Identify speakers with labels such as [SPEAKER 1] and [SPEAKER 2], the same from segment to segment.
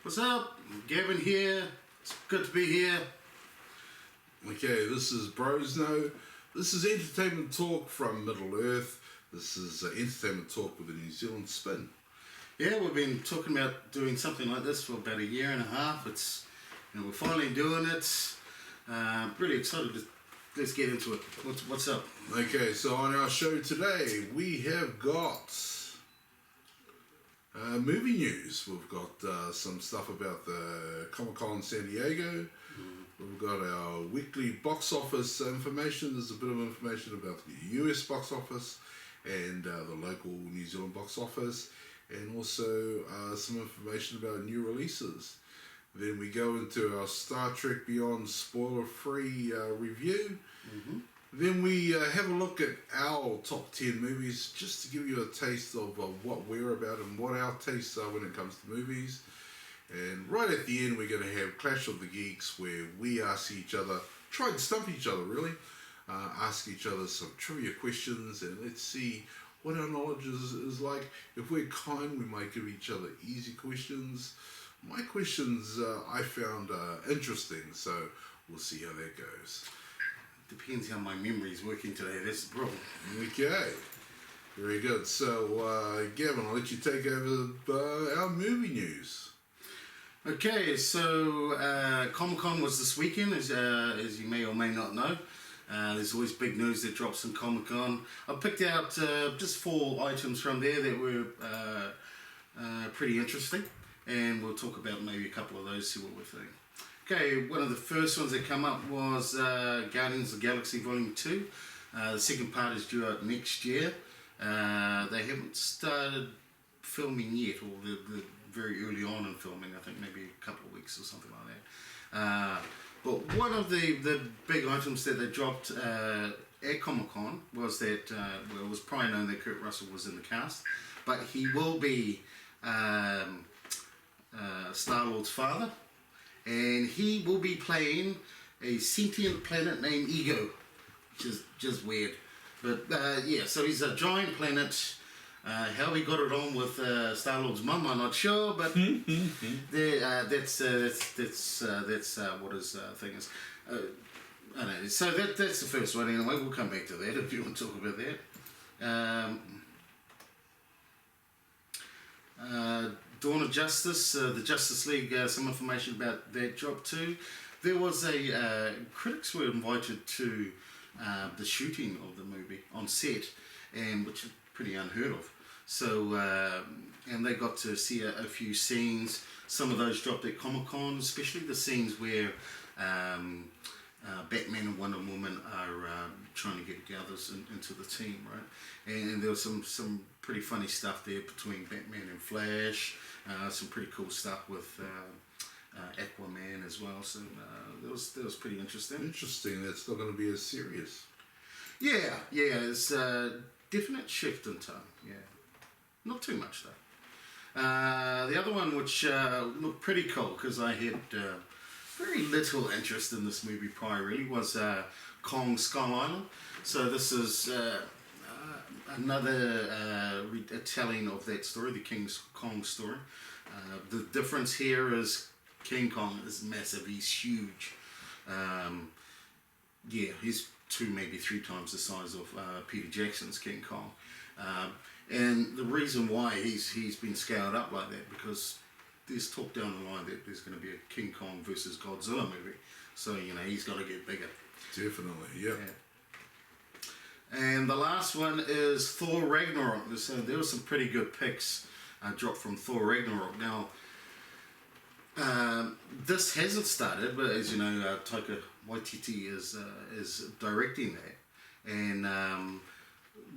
[SPEAKER 1] What's up? Gavin here. It's good to be here.
[SPEAKER 2] Okay, this is BrosKnow. This is entertainment talk from Middle Earth. This is entertainment talk with a New Zealand spin.
[SPEAKER 1] Yeah, we've been talking about doing something like this for about a year and a half. We're finally doing it. Really excited. Let's get into it. What's up?
[SPEAKER 2] Okay, so on our show today, we have got movie news. We've got some stuff about the Comic-Con San Diego. We've got our weekly box office information. There's a bit of information about the US box office and the local New Zealand box office, and also some information about new releases. Then we go into our Star Trek Beyond spoiler-free review. Then we have a look at our top 10 movies, just to give you a taste of what we're about and what our tastes are when it comes to movies. And right at the end, we're going to have Clash of the Geeks, where we ask each other, try and stump each other really, ask each other some trivia questions, and let's see what our knowledge is like. If we're kind, we might give each other easy questions. My questions I found interesting, so we'll see how that goes.
[SPEAKER 1] Depends how my memory's working today. That's the problem.
[SPEAKER 2] Okay, very good. So, Gavin, I'll let you take over our movie news.
[SPEAKER 1] Okay, so Comic-Con was this weekend, as you may or may not know. There's always big news that drops in Comic-Con. I picked out just 4 items from there that were pretty interesting, and we'll talk about maybe a couple of those, see what we think. Okay, one of the first ones that come up was Guardians of the Galaxy Volume 2. The second part is due out next year. They haven't started filming yet, or they're very early on in filming, I think maybe a couple of weeks or something like that. But one of the big items that they dropped at Comic-Con was that, well, it was prior known that Kurt Russell was in the cast, but he will be Star-Lord's father, and he will be playing a sentient planet named Ego, which is just weird. But yeah, so he's a giant planet. How he got it on with Star-Lord's mum, I'm not sure, but that's what his thing is. I don't know. So that's the first one anyway. We'll come back to that if you want to talk about that. Dawn of Justice, the Justice League, some information about that drop too. There was critics were invited to the shooting of the movie on set, and which is pretty unheard of. So, and they got to see a few scenes. Some of those dropped at Comic-Con, especially the scenes where Batman and Wonder Woman are trying to get the others into the team, right? And there was some pretty funny stuff there between Batman and Flash, some pretty cool stuff with Aquaman as well. So that was pretty interesting.
[SPEAKER 2] Interesting, that's not going to be as serious.
[SPEAKER 1] Yeah, it's a definite shift in tone, yeah. Not too much though. The other one, which looked pretty cool, because I had very little interest in this movie prior, really, was Kong Skull Island. So this is another retelling of that story, the King Kong story. The difference here is King Kong is massive, he's huge. Yeah, he's 2, maybe 3 times the size of Peter Jackson's King Kong. And the reason why he's been scaled up like that, because there's talk down the line that there's going to be a King Kong versus Godzilla movie. So, you know, he's got to get bigger.
[SPEAKER 2] Definitely, yeah.
[SPEAKER 1] And the last one is Thor Ragnarok. So there were some pretty good picks dropped from Thor Ragnarok. Now, this hasn't started, but as you know, Taika Waititi is directing that. And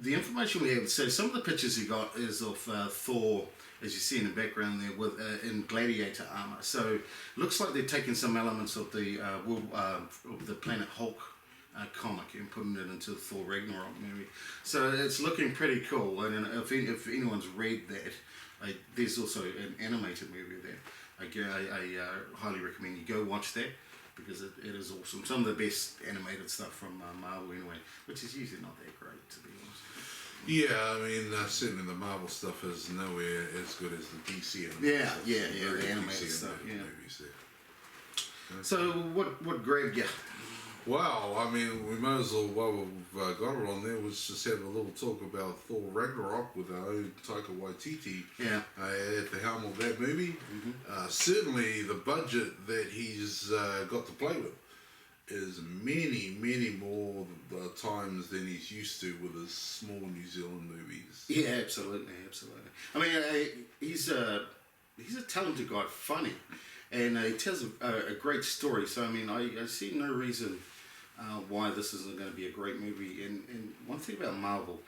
[SPEAKER 1] the information we have, so some of the pictures he got is of Thor, as you see in the background there, with in gladiator armor. So looks like they're taking some elements of the Planet Hulk comic and putting it into the Thor Ragnarok movie. So it's looking pretty cool. And if anyone's read that, there's also an animated movie there. I highly recommend you go watch that, because it is awesome. Some of the best animated stuff from Marvel anyway, which is usually not that great, to be honest.
[SPEAKER 2] Yeah, I mean, certainly the Marvel stuff is nowhere as good as the DC animated
[SPEAKER 1] Yeah,
[SPEAKER 2] stuff.
[SPEAKER 1] yeah,
[SPEAKER 2] Some
[SPEAKER 1] yeah,
[SPEAKER 2] very
[SPEAKER 1] the
[SPEAKER 2] DC
[SPEAKER 1] animated stuff, yeah.
[SPEAKER 2] movies there.
[SPEAKER 1] So what grabbed you?
[SPEAKER 2] Wow, I mean, we might as well, while we've got it on there, was just have a little talk about Thor Ragnarok with our own Taika Waititi
[SPEAKER 1] Yeah.
[SPEAKER 2] at the helm of that movie. Certainly the budget that he's got to play with is many, many more times than he's used to with his small New Zealand movies.
[SPEAKER 1] Yeah, absolutely, absolutely. I mean, he's a talented guy, funny, and he tells a great story. So I mean, I see no reason why this isn't going to be a great movie. And one thing about Marvel,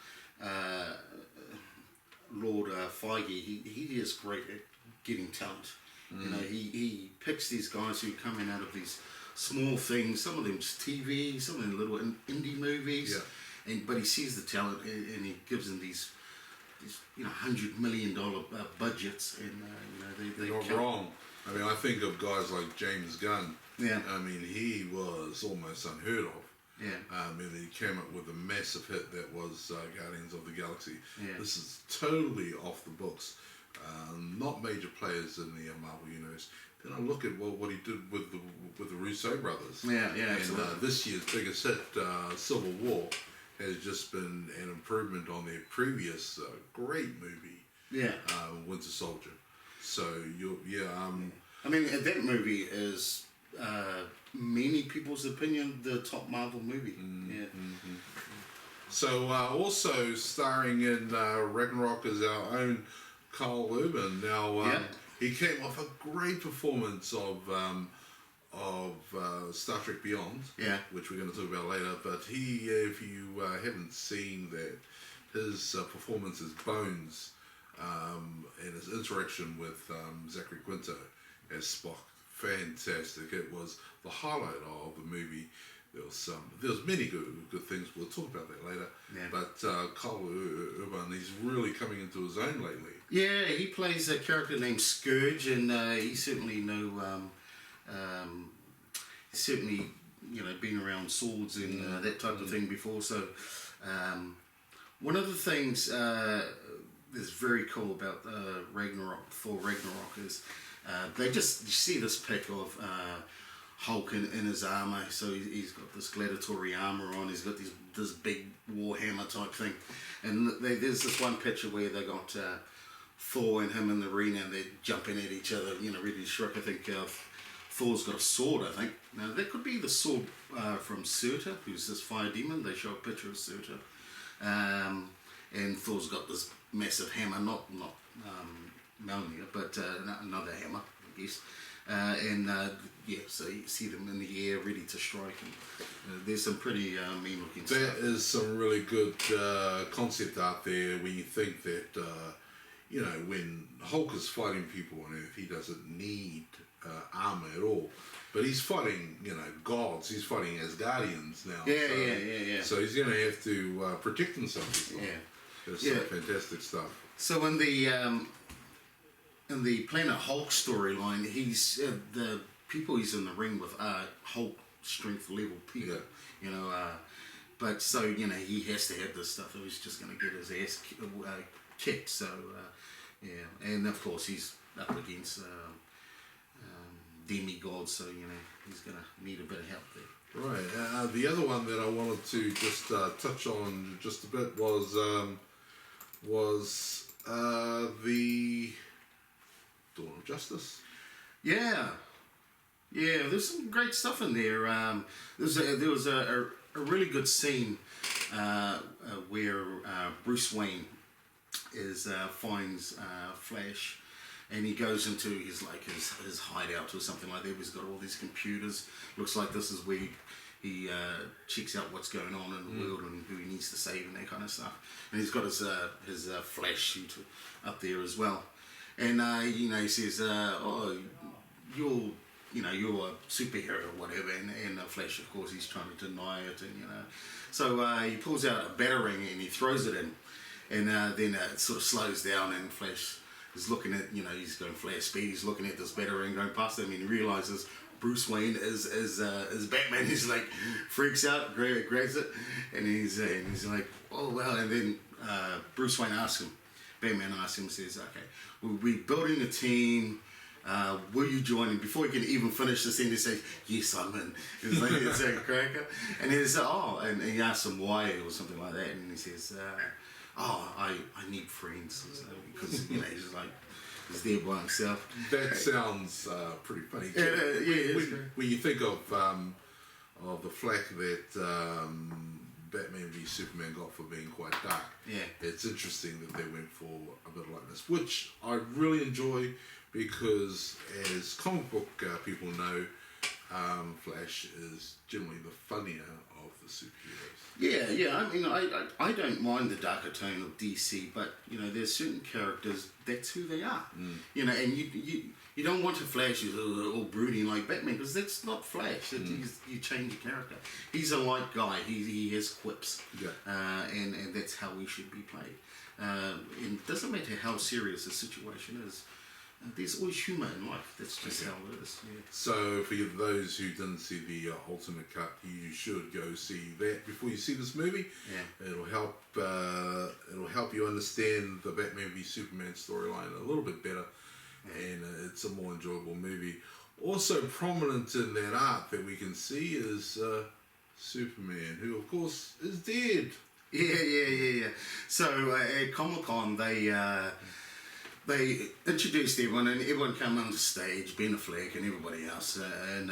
[SPEAKER 1] Lord Feige, he is great at getting talent. You know, he picks these guys who come in out of these small things. Some of them just TV, some of them little indie movies.
[SPEAKER 2] Yeah.
[SPEAKER 1] But he sees the talent and he gives them these $100 million budgets, and they
[SPEAKER 2] You're not wrong. I mean, I think of guys like James Gunn.
[SPEAKER 1] Yeah.
[SPEAKER 2] I mean, he was almost unheard of.
[SPEAKER 1] Yeah.
[SPEAKER 2] And he came up with a massive hit that was Guardians of the Galaxy.
[SPEAKER 1] Yeah.
[SPEAKER 2] This is totally off the books. Not major players in the Marvel universe. Then I look at what he did with the Russo brothers.
[SPEAKER 1] Yeah,
[SPEAKER 2] And
[SPEAKER 1] absolutely.
[SPEAKER 2] this year's biggest hit, Civil War, has just been an improvement on their previous great movie,
[SPEAKER 1] Yeah.
[SPEAKER 2] Winter Soldier. So
[SPEAKER 1] I mean, that movie is many people's opinion the top Marvel movie. Yeah.
[SPEAKER 2] So also starring in Ragnarok is our own Carl Urban. Now he came off a great performance of Star Trek Beyond,
[SPEAKER 1] Yeah.
[SPEAKER 2] which we're going to talk about later. But he, if you haven't seen that, his performance as Bones and his interaction with Zachary Quinto as Spock, fantastic. It was the highlight of the movie. There was many good things. We'll talk about that later.
[SPEAKER 1] Yeah.
[SPEAKER 2] But Carl Urban, he's really coming into his own lately.
[SPEAKER 1] Yeah, he plays a character named Scourge, and he's certainly certainly been around swords and that type of thing before. So one of the things that's very cool about Thor Ragnarok is you see this pic of Hulk in his armor. So he's got this gladiatory armor on. He's got this big warhammer type thing, and there's this one picture where they got Thor and him in the arena, and they're jumping at each other, ready to strike. I think Thor's got a sword, I think. Now, that could be the sword from Surtur, who's this fire demon. They show a picture of Surtur. And Thor's got this massive hammer, not Mjolnir, but another hammer, I guess. So you see them in the air ready to strike. And there's some pretty mean looking stuff.
[SPEAKER 2] That is some really good concept out there when you think that, when Hulk is fighting people on Earth, he doesn't need armor at all. But he's fighting, gods. He's fighting Asgardians now.
[SPEAKER 1] Yeah.
[SPEAKER 2] So he's going to have to protect himself.
[SPEAKER 1] Yeah.
[SPEAKER 2] It's some fantastic stuff.
[SPEAKER 1] So in the Planet Hulk storyline, he's the people he's in the ring with are Hulk strength level people.
[SPEAKER 2] Yeah.
[SPEAKER 1] But so he has to have this stuff, or he's just going to get his ass kicked. So and of course he's up against demigods, so he's going to need a bit of help there.
[SPEAKER 2] Right. The other one that I wanted to just touch on just a bit was the Dawn of Justice.
[SPEAKER 1] Yeah, there's some great stuff in there. There was a really good scene where Bruce Wayne finds Flash, and he goes into his hideout or something like that. He's got all these computers. Looks like this is where he checks out what's going on in the world and who he needs to save and that kind of stuff. And he's got his Flash suit up there as well. And he says, "Oh, you're a superhero or whatever." And Flash, of course, he's trying to deny it. And so he pulls out a batarang and he throws it in, and then it sort of slows down, and Flash is looking at, he's going Flash speed. He's looking at this batarang going past him, and he realizes Bruce Wayne is Batman. He's like freaks out, grabs it, and he's like, "Oh wow!" And then Bruce Wayne asks him, Batman asks him, says, okay, we're building a team. Will you join him? Before he can even finish the sentence, he says, yes, I'm in. It's a cracker. And he says, and he asks him why or something like that. And he says, I need friends. So, because, he's just like, he's there by himself.
[SPEAKER 2] That sounds pretty funny. When you think of the flack that Batman v Superman got for being quite dark, it's interesting that they went for a bit like this, which I really enjoy because, as comic book people know, Flash is generally the funnier of the superheroes.
[SPEAKER 1] Yeah. I mean, I don't mind the darker tone of DC, but there's certain characters that's who they are. And you don't want a Flash who's all brooding like Batman, because that's not Flash. You change the character. He's a light guy. He has quips, and that's how he should be played. And it doesn't matter how serious the situation is. There's always humour in life. That's just how it is. Yeah.
[SPEAKER 2] So for those who didn't see the Ultimate Cut, you should go see that before you see this movie.
[SPEAKER 1] Yeah.
[SPEAKER 2] It'll help you understand the Batman v Superman storyline a little bit better, and it's a more enjoyable movie. Also prominent in that art that we can see is Superman, who of course is dead.
[SPEAKER 1] Yeah. So at Comic-Con they introduced everyone, and everyone came on the stage, Ben Affleck and everybody else, and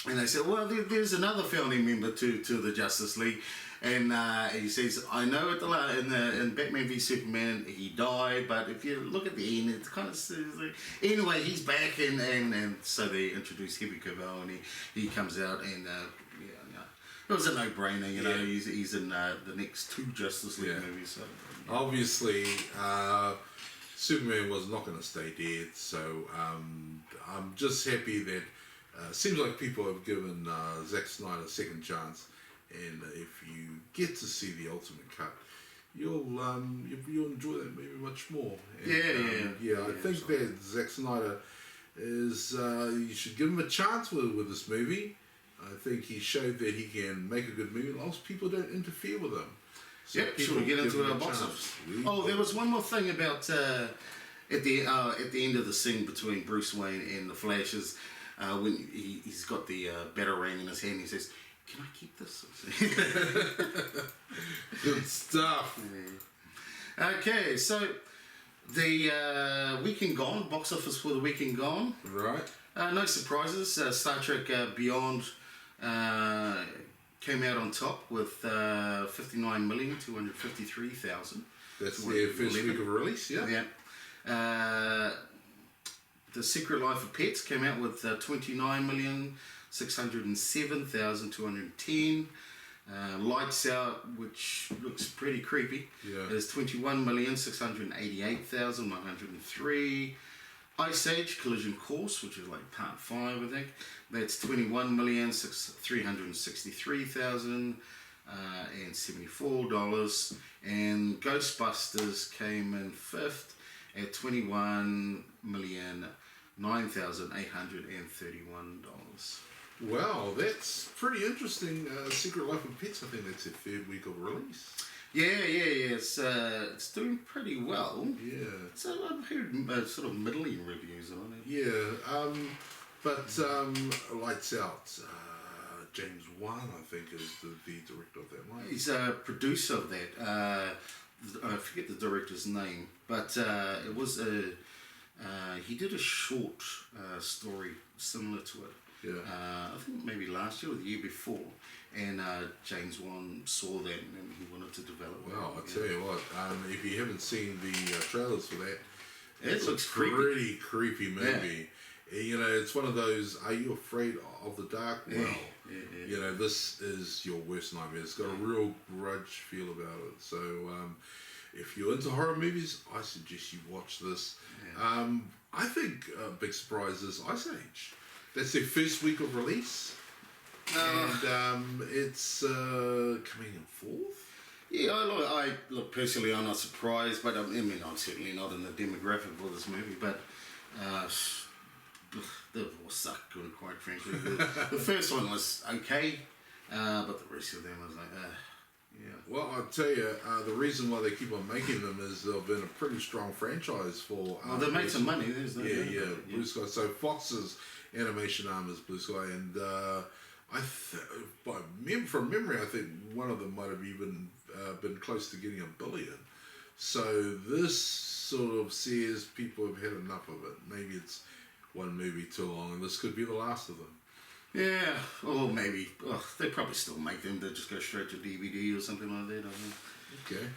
[SPEAKER 1] they said, well, there's another founding member to the Justice League, and he says, I know in Batman v Superman he died, but if you look at the end, it kind of says like, anyway, he's back, and so they introduced Henry Cavill, and he comes out, and it was a no-brainer, he's in the next 2 Justice League movies. So
[SPEAKER 2] obviously. Superman was not going to stay dead, so I'm just happy that seems like people have given Zack Snyder a second chance, and if you get to see the Ultimate Cut, you'll enjoy that movie much more. And, I think that Zack Snyder is you should give him a chance with this movie. I think he showed that he can make a good movie as long as people don't interfere with him. So
[SPEAKER 1] should we get into our box office? There was one more thing about at the end of the scene between Bruce Wayne and the Flash is when he's got the batarang in his hand. He says, "Can I keep this?"
[SPEAKER 2] Good stuff.
[SPEAKER 1] Yeah. Okay, so the weekend gone, box office for the weekend gone.
[SPEAKER 2] Right.
[SPEAKER 1] No surprises. Star Trek Beyond. Came out on top with 59,253,000.
[SPEAKER 2] That's their first week of release, yeah.
[SPEAKER 1] The Secret Life of Pets came out with 29,607,210. Lights Out, which looks pretty creepy, is 21,688,103. Ice Age Collision Course, which is like part 5, I think. That's 21,363,074. And Ghostbusters came in 5th at $21,009,831.
[SPEAKER 2] Wow, that's pretty interesting. Secret Life of Pets, I think that's their 3rd week of release.
[SPEAKER 1] Yeah. It's doing pretty well.
[SPEAKER 2] Yeah.
[SPEAKER 1] So I've heard sort of middling reviews on it.
[SPEAKER 2] Yeah. But Lights Out, James Wan, I think, is the director of that one.
[SPEAKER 1] He's a producer of that. I forget the director's name, but it was he did a short story similar to it.
[SPEAKER 2] Yeah.
[SPEAKER 1] I think maybe last year or the year before, and James Wan saw that and he wanted to develop it.
[SPEAKER 2] Well, I'll tell you what, if you haven't seen the trailers for that,
[SPEAKER 1] it looks
[SPEAKER 2] pretty creepy movie. Yeah. It's one of those, are you afraid of the dark? Well, this is your worst nightmare. It's got a real grudge feel about it. So if you're into horror movies, I suggest you watch this. Yeah. I think a big surprise is Ice Age. That's their first week of release. And it's coming in 4th.
[SPEAKER 1] Yeah, I look personally, I'm not surprised, but I'm certainly not in the demographic for this movie, but they all suck, quite frankly. The first one was okay, but the rest of them was like, Yeah.
[SPEAKER 2] Well, I'll tell you, the reason why they keep on making them is they've been a pretty strong franchise for.
[SPEAKER 1] Well, they made some money. There's no
[SPEAKER 2] Blue Sky. So Fox's animation arm is Blue Sky, and from memory, I think one of them might have even been close to getting $1 billion. So this sort of says people have had enough of it. Maybe it's one movie too long, and this could be the last of them.
[SPEAKER 1] Yeah, or maybe they probably still make them. They just go straight to DVD or something like that. I think.
[SPEAKER 2] Okay.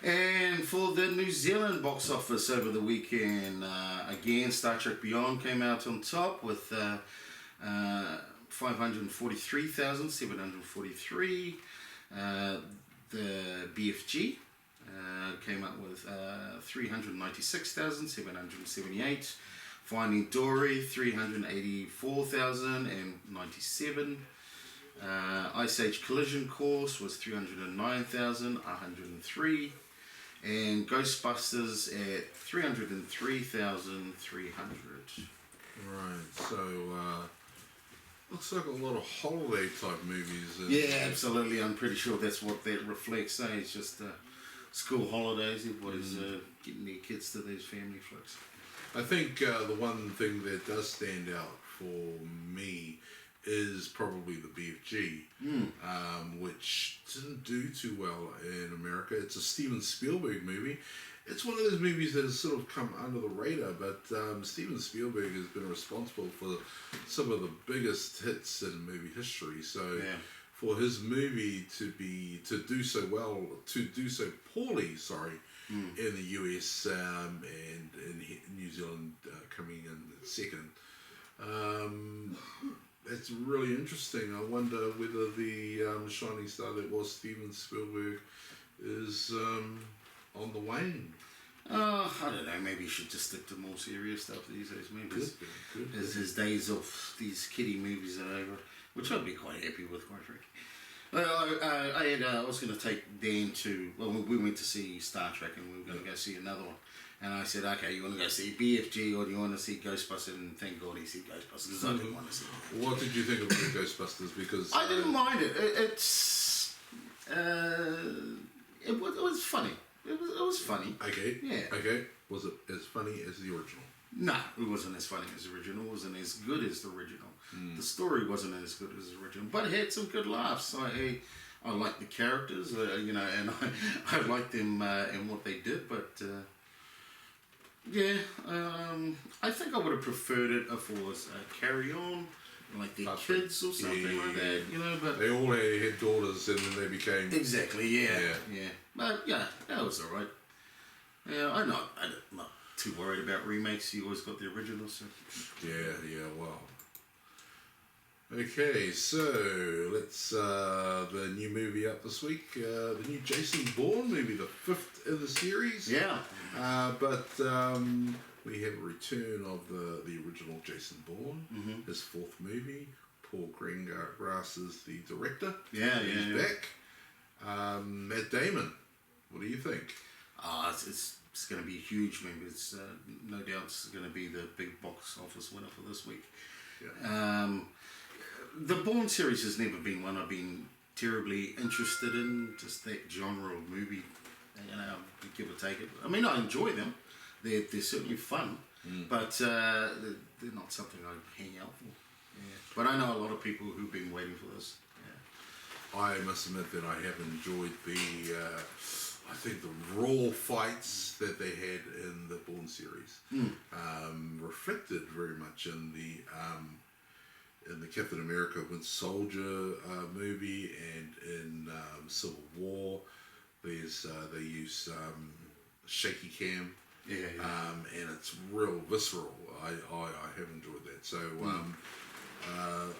[SPEAKER 1] And for the New Zealand box office over the weekend, again, Star Trek Beyond came out on top with 543,743. The BFG came up with 396,778. Finding Dory, 384,097. Ice Age Collision Course was 309,103. And Ghostbusters at 303,300.
[SPEAKER 2] Right, so looks like a lot of holiday type movies.
[SPEAKER 1] Yeah, absolutely. I'm pretty sure that's what that reflects. It's just school holidays. Everybody's getting their kids to these family flicks.
[SPEAKER 2] I think the one thing that does stand out for me is probably the BFG, which didn't do too well in America. It's a Steven Spielberg movie. It's one of those movies that has sort of come under the radar, but Steven Spielberg has been responsible for some of the biggest hits in movie history. So for his movie to do so poorly, in the US and in New Zealand coming in second. It's really interesting. I wonder whether the shining star that was Steven Spielberg is on the wane.
[SPEAKER 1] I don't know, maybe he should just stick to more serious stuff these days. Maybe his days of these kiddie movies are over, which I'd be quite happy with, quite frankly. Well, I was going to take Dan to, we went to see Star Trek and we were going to go see another one. And I said, okay, you want to go see BFG or do you want to see Ghostbusters? And thank God he said Ghostbusters because I didn't want to see it.
[SPEAKER 2] What did you think of the Ghostbusters? Because
[SPEAKER 1] I didn't mind it. It was funny. It was funny.
[SPEAKER 2] Okay.
[SPEAKER 1] Yeah.
[SPEAKER 2] Okay. Was it as funny as the original?
[SPEAKER 1] No, it wasn't as funny as the original. It wasn't as good as the original. The story wasn't as good as the original, but it had some good laughs. I liked the characters, and I liked them and what they did. But I think I would have preferred it if it was Carry On, like their kids or something like that. But
[SPEAKER 2] they all had daughters, and then they became
[SPEAKER 1] exactly. Yeah. But yeah, that was all right. Yeah, I'm not too worried about remakes. You always got the original, so.
[SPEAKER 2] Yeah, well. Okay, so let's the new movie up this week, the new Jason Bourne movie, the 5th in the series.
[SPEAKER 1] Yeah.
[SPEAKER 2] But we have a return of the original Jason Bourne, his 4th movie. Paul Greengrass is the director. He's back. Matt Damon, what do you think?
[SPEAKER 1] It's going to be a huge movie. It's no doubt it's going to be the big box office winner for this week.
[SPEAKER 2] Yeah.
[SPEAKER 1] The Bourne series has never been one I've been terribly interested in, just that genre of movie, give or take it. I mean, I enjoy them. They're certainly fun, but they're not something I hang out for. Yeah. But I know a lot of people who've been waiting for this. Yeah.
[SPEAKER 2] I must admit that I have enjoyed I think the raw fights that they had in the Bourne series reflected very much in the Captain America Winter Soldier movie and in Civil War. They use shaky cam, and it's real visceral. I have enjoyed that. So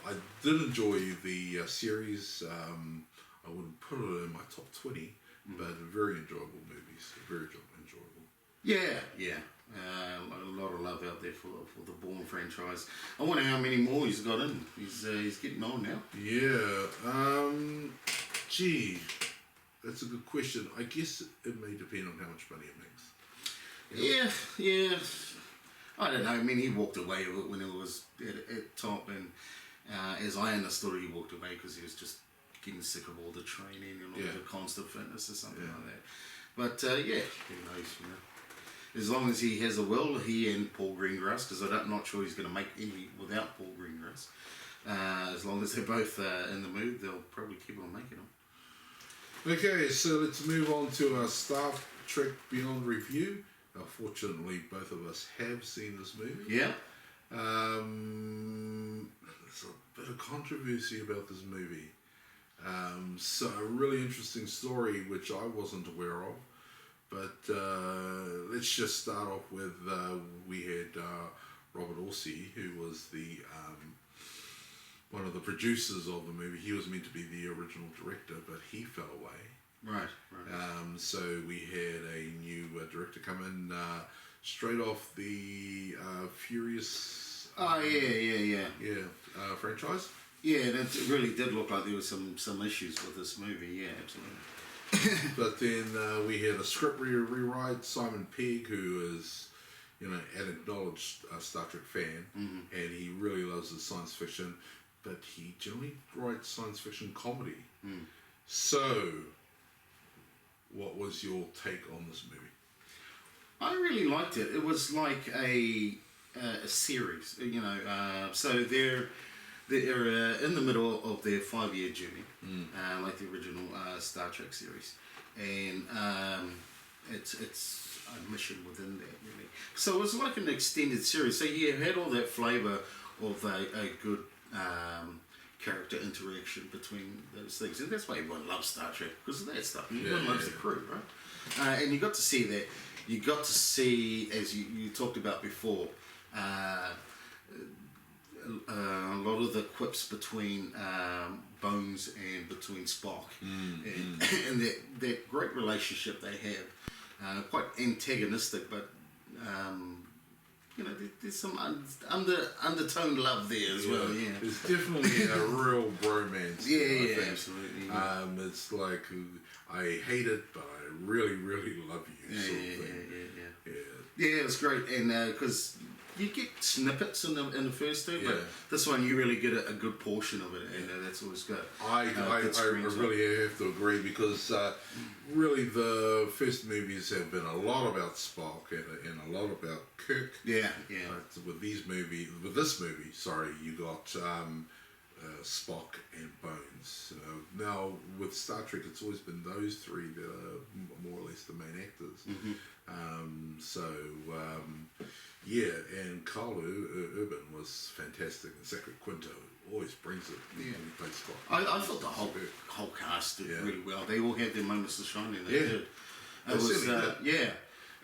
[SPEAKER 2] I did enjoy the series. I wouldn't put it in my top 20, but very enjoyable movies. Very enjoyable.
[SPEAKER 1] Yeah. A lot of love out there for the Bourne franchise. I wonder how many more he's got in. He's getting on now.
[SPEAKER 2] Yeah. Gee, that's a good question. I guess it may depend on how much money it makes.
[SPEAKER 1] Yeah. I don't know. I mean, he walked away when it was at top, and as I understood it, he walked away because he was just getting sick of all the training and all
[SPEAKER 2] Yeah.
[SPEAKER 1] the constant fitness or something
[SPEAKER 2] Yeah.
[SPEAKER 1] like that. But yeah, who knows, you know. As long as he has a will, he and Paul Greengrass, because I'm not sure he's going to make any without Paul Greengrass. As long as they're both in the mood, they'll probably keep on making them.
[SPEAKER 2] Okay, so let's move on to our Star Trek Beyond review. Fortunately, both of us have seen this movie.
[SPEAKER 1] Yeah.
[SPEAKER 2] There's a bit of controversy about this movie. So a really interesting story which I wasn't aware of. But let's just start off with we had Robert Orsi, who was the one of the producers of the movie. He was meant to be the original director, but he fell away.
[SPEAKER 1] Right.
[SPEAKER 2] So we had a new director come in straight off the Furious. Franchise.
[SPEAKER 1] Yeah, it really did look like there was some issues with this movie. Yeah, absolutely.
[SPEAKER 2] But then we had a script rewrite. Simon Pegg, who is, an acknowledged Star Trek fan, and he really loves his science fiction, but he generally writes science fiction comedy. So, what was your take on this movie?
[SPEAKER 1] I really liked it. It was like a series, so they're in the middle of their 5-year journey, like the original Star Trek series, and it's a mission within that, really. So it was like an extended series. So you had all that flavour of a good character interaction between those things, and that's why everyone loves Star Trek, because of that stuff. Everyone loves the crew, right? And you got to see that. You got to see, as you talked about before, a lot of the quips between Bones and between Spock, and that great relationship they have. Quite antagonistic, but there's some undertone love there as well. Yeah,
[SPEAKER 2] there's definitely a real bromance.
[SPEAKER 1] Yeah, absolutely. Yeah.
[SPEAKER 2] It's like I hate it, but I really, really love you.
[SPEAKER 1] Yeah, it was great, and because you get snippets in the first two, but
[SPEAKER 2] Yeah.
[SPEAKER 1] this one you really get a good portion of it, and that's always good.
[SPEAKER 2] I really have to agree, because really the first movies have been a lot about Spock and a lot about Kirk.
[SPEAKER 1] Yeah.
[SPEAKER 2] But with this movie, you got Spock and Bones. Now with Star Trek, it's always been those three that are more or less the main actors. And Carl Urban was fantastic, and Zachary Quinto always brings it when he plays Spock.
[SPEAKER 1] I thought the whole cast did really well. They all had their moments of shining. They did. It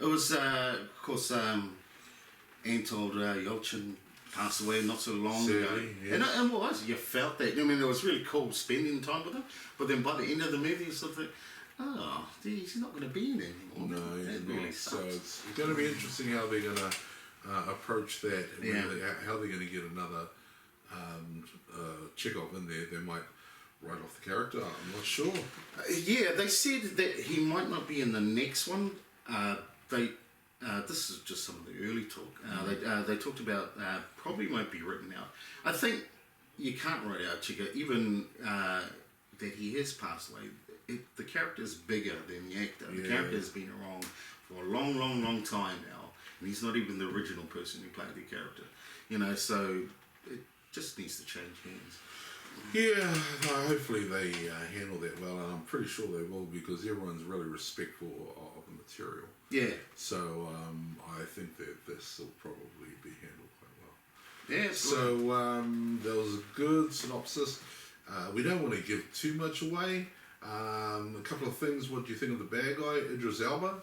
[SPEAKER 1] was of course Anton Yelchin passed away not so long ago. And it was, you felt that. I mean, it was really cool spending time with him, but then by the end of the movie, you sort of think, oh, he's not going to be in it anymore.
[SPEAKER 2] No, he's
[SPEAKER 1] that
[SPEAKER 2] not.
[SPEAKER 1] really
[SPEAKER 2] So
[SPEAKER 1] sucks.
[SPEAKER 2] it's going to be interesting how they're going to approach that, and how they're going to get another Chekhov in there. They might write off the character. I'm not sure.
[SPEAKER 1] They said that he might not be in the next one. This is just some of the early talk. They talked about probably won't be written out. I think you can't write out Chekhov, even that he has passed away. The character is bigger than the actor. The character has been around for a long, long, long time now, and he's not even the original person who played the character. So it just needs to change hands.
[SPEAKER 2] Yeah, hopefully they handle that well, and I'm pretty sure they will, because everyone's really respectful of the material.
[SPEAKER 1] Yeah.
[SPEAKER 2] So I think that this will probably be handled quite well.
[SPEAKER 1] Yeah.
[SPEAKER 2] So that was a good synopsis. We don't want to give too much away. A couple of things. What do you think of the bad guy, Idris Elba?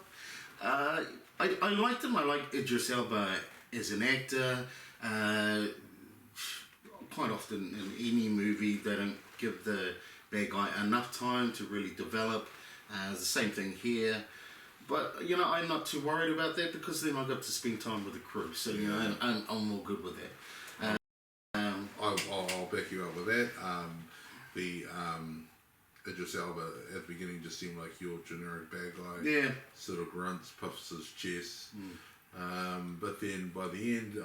[SPEAKER 1] I liked him. I like Idris Elba as an actor. Quite often in any movie, they don't give the bad guy enough time to really develop. The same thing here. But, I'm not too worried about that, because then I got to spend time with the crew. So, I'm all good with that.
[SPEAKER 2] I'll back you up with that. Idris Elba at the beginning just seemed like your generic bad guy.
[SPEAKER 1] Yeah.
[SPEAKER 2] Sort of grunts, puffs his chest. But then by the end,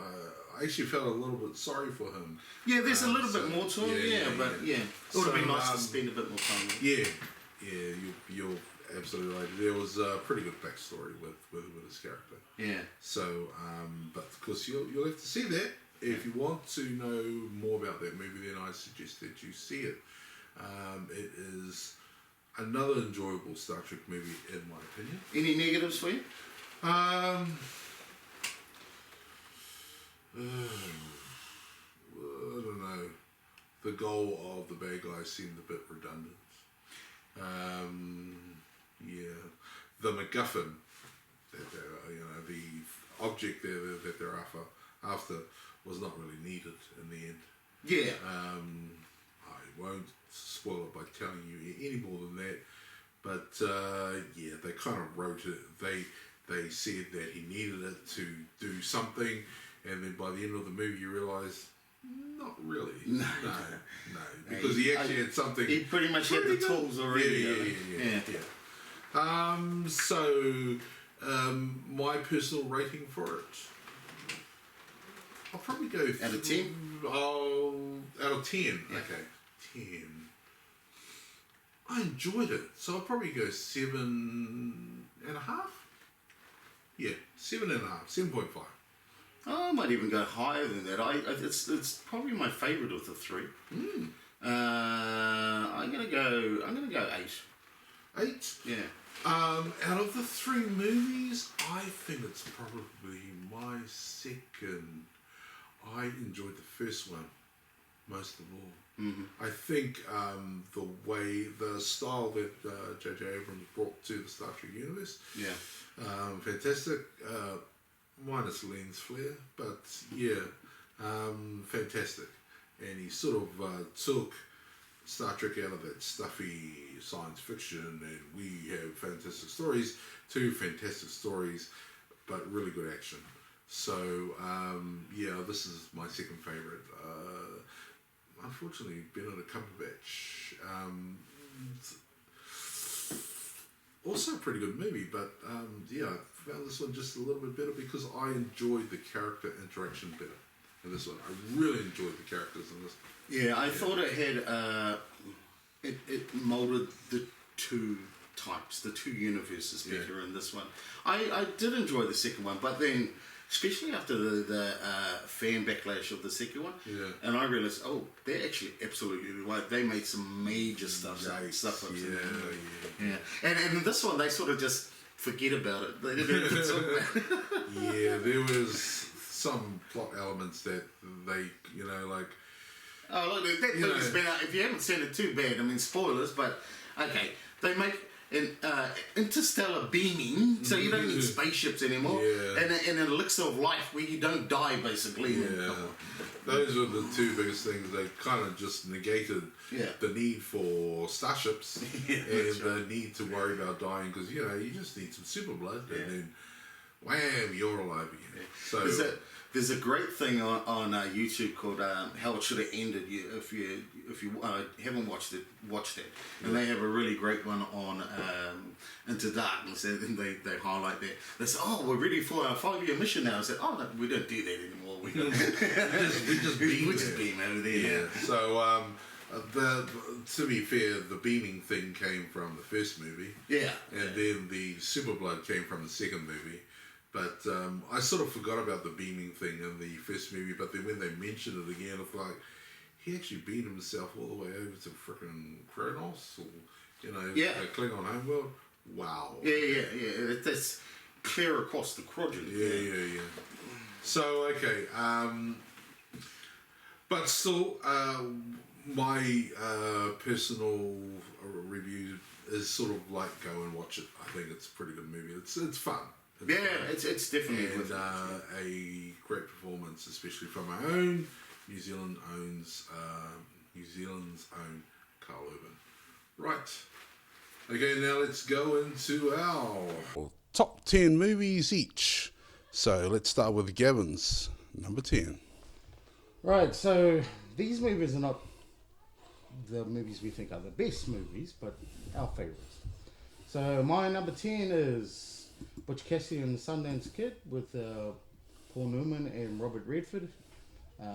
[SPEAKER 2] I actually felt a little bit sorry for him.
[SPEAKER 1] Yeah, there's a little bit more to him, but it would have been nice to spend a bit more time with him.
[SPEAKER 2] You're absolutely right. There was a pretty good backstory with his character.
[SPEAKER 1] Yeah.
[SPEAKER 2] So, but of course you'll have to see that. If you want to know more about that movie, then I suggest that you see it. It is another enjoyable Star Trek movie, in my opinion.
[SPEAKER 1] Any negatives for you?
[SPEAKER 2] I don't know. The goal of the bad guys seemed a bit redundant. The MacGuffin, that the object there that they're after was not really needed in the end.
[SPEAKER 1] Yeah.
[SPEAKER 2] I won't spoil it by telling you any more than that, but they kind of wrote it. They said that he needed it to do something, and then by the end of the movie you realise not really. No, because he actually had something.
[SPEAKER 1] He pretty much had the tools already.
[SPEAKER 2] My personal rating for it, I'll probably go
[SPEAKER 1] out of 10.
[SPEAKER 2] Out of 10. Yeah. Okay, 10. I enjoyed it, so I'll probably go 7.5. Yeah, 7.5, 7.5.
[SPEAKER 1] I might even go higher than that. It's probably my favourite of the three. I'm gonna go 8.
[SPEAKER 2] 8?
[SPEAKER 1] Yeah.
[SPEAKER 2] Out of the 3 movies, I think it's probably my second. I enjoyed the first one most of all. I think the style that J.J. Abrams brought to the Star Trek universe, fantastic. Minus lens flare, but fantastic. And he sort of took Star Trek out of that stuffy science fiction, and we have fantastic stories, 2 fantastic stories, but really good action. So this is my second favourite. Unfortunately, Benedict Cumberbatch. Also a pretty good movie, but I found this one just a little bit better because I enjoyed the character interaction better in this one. I really enjoyed the characters in this.
[SPEAKER 1] Yeah, I thought it had it moulded the 2 types, the 2 universes better in this one. I did enjoy the second one, but then especially after the fan backlash of the second one, and I realised, they're actually absolutely right. They made some major stuff up. And in this one, they sort of just forget about it. They didn't even talk about it.
[SPEAKER 2] There was some plot elements that they, like.
[SPEAKER 1] Oh, look, that movie's been out. If you haven't seen it, too bad. I mean, spoilers, but okay, they make an interstellar beaming, so you don't need spaceships anymore, and an elixir of life where you don't die, basically.
[SPEAKER 2] Those were the 2 biggest things. They kind of just negated the need for starships and the need to worry about dying, because you just need some super blood, and then wham, you're alive again. So
[SPEAKER 1] there's a great thing on YouTube called How It Should Have Ended. If you haven't watched it, watch that. And they have a really great one on Into Darkness, and they highlight that. They say, we're ready for our 5-year mission now. I said, no, we don't do that anymore. We just beam over there.
[SPEAKER 2] Yeah. So to be fair, the beaming thing came from the first movie.
[SPEAKER 1] Yeah.
[SPEAKER 2] And then the super blood came from the second movie. But I sort of forgot about the beaming thing in the first movie, but then when they mentioned it again, it's like, he actually beamed himself all the way over to frickin' Kronos, or, Klingon homeworld. Wow.
[SPEAKER 1] Yeah. That's clear across the quadrant.
[SPEAKER 2] Yeah. So, okay. But still, my personal review is sort of like, go and watch it. I think it's a pretty good movie. It's fun.
[SPEAKER 1] It's definitely
[SPEAKER 2] and a great performance, especially from our own New Zealand's own Carl Urban. Right. Okay, now let's go into our top 10 movies each. So let's start with Gavin's number 10.
[SPEAKER 3] Right. So these movies are not the movies we think are the best movies, but our favourites. So my number 10 is Butch Cassidy and the Sundance Kid with Paul Newman and Robert Redford.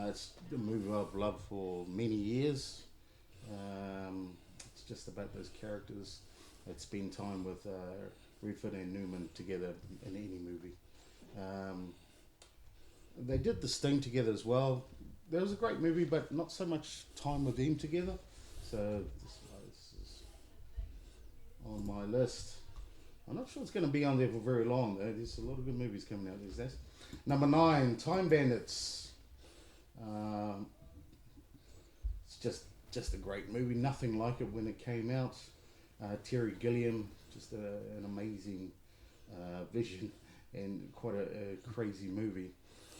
[SPEAKER 3] It's a movie I've loved for many years. It's just about those characters that spend time with Redford and Newman together in any movie. They did The Sting together as well. That was a great movie, but not so much time with them together. So this is on my list. I'm not sure it's going to be on there for very long, though. There's a lot of good movies coming out these days. Number 9, Time Bandits. It's just a great movie. Nothing like it when it came out. Terry Gilliam, just an amazing vision and quite a crazy movie.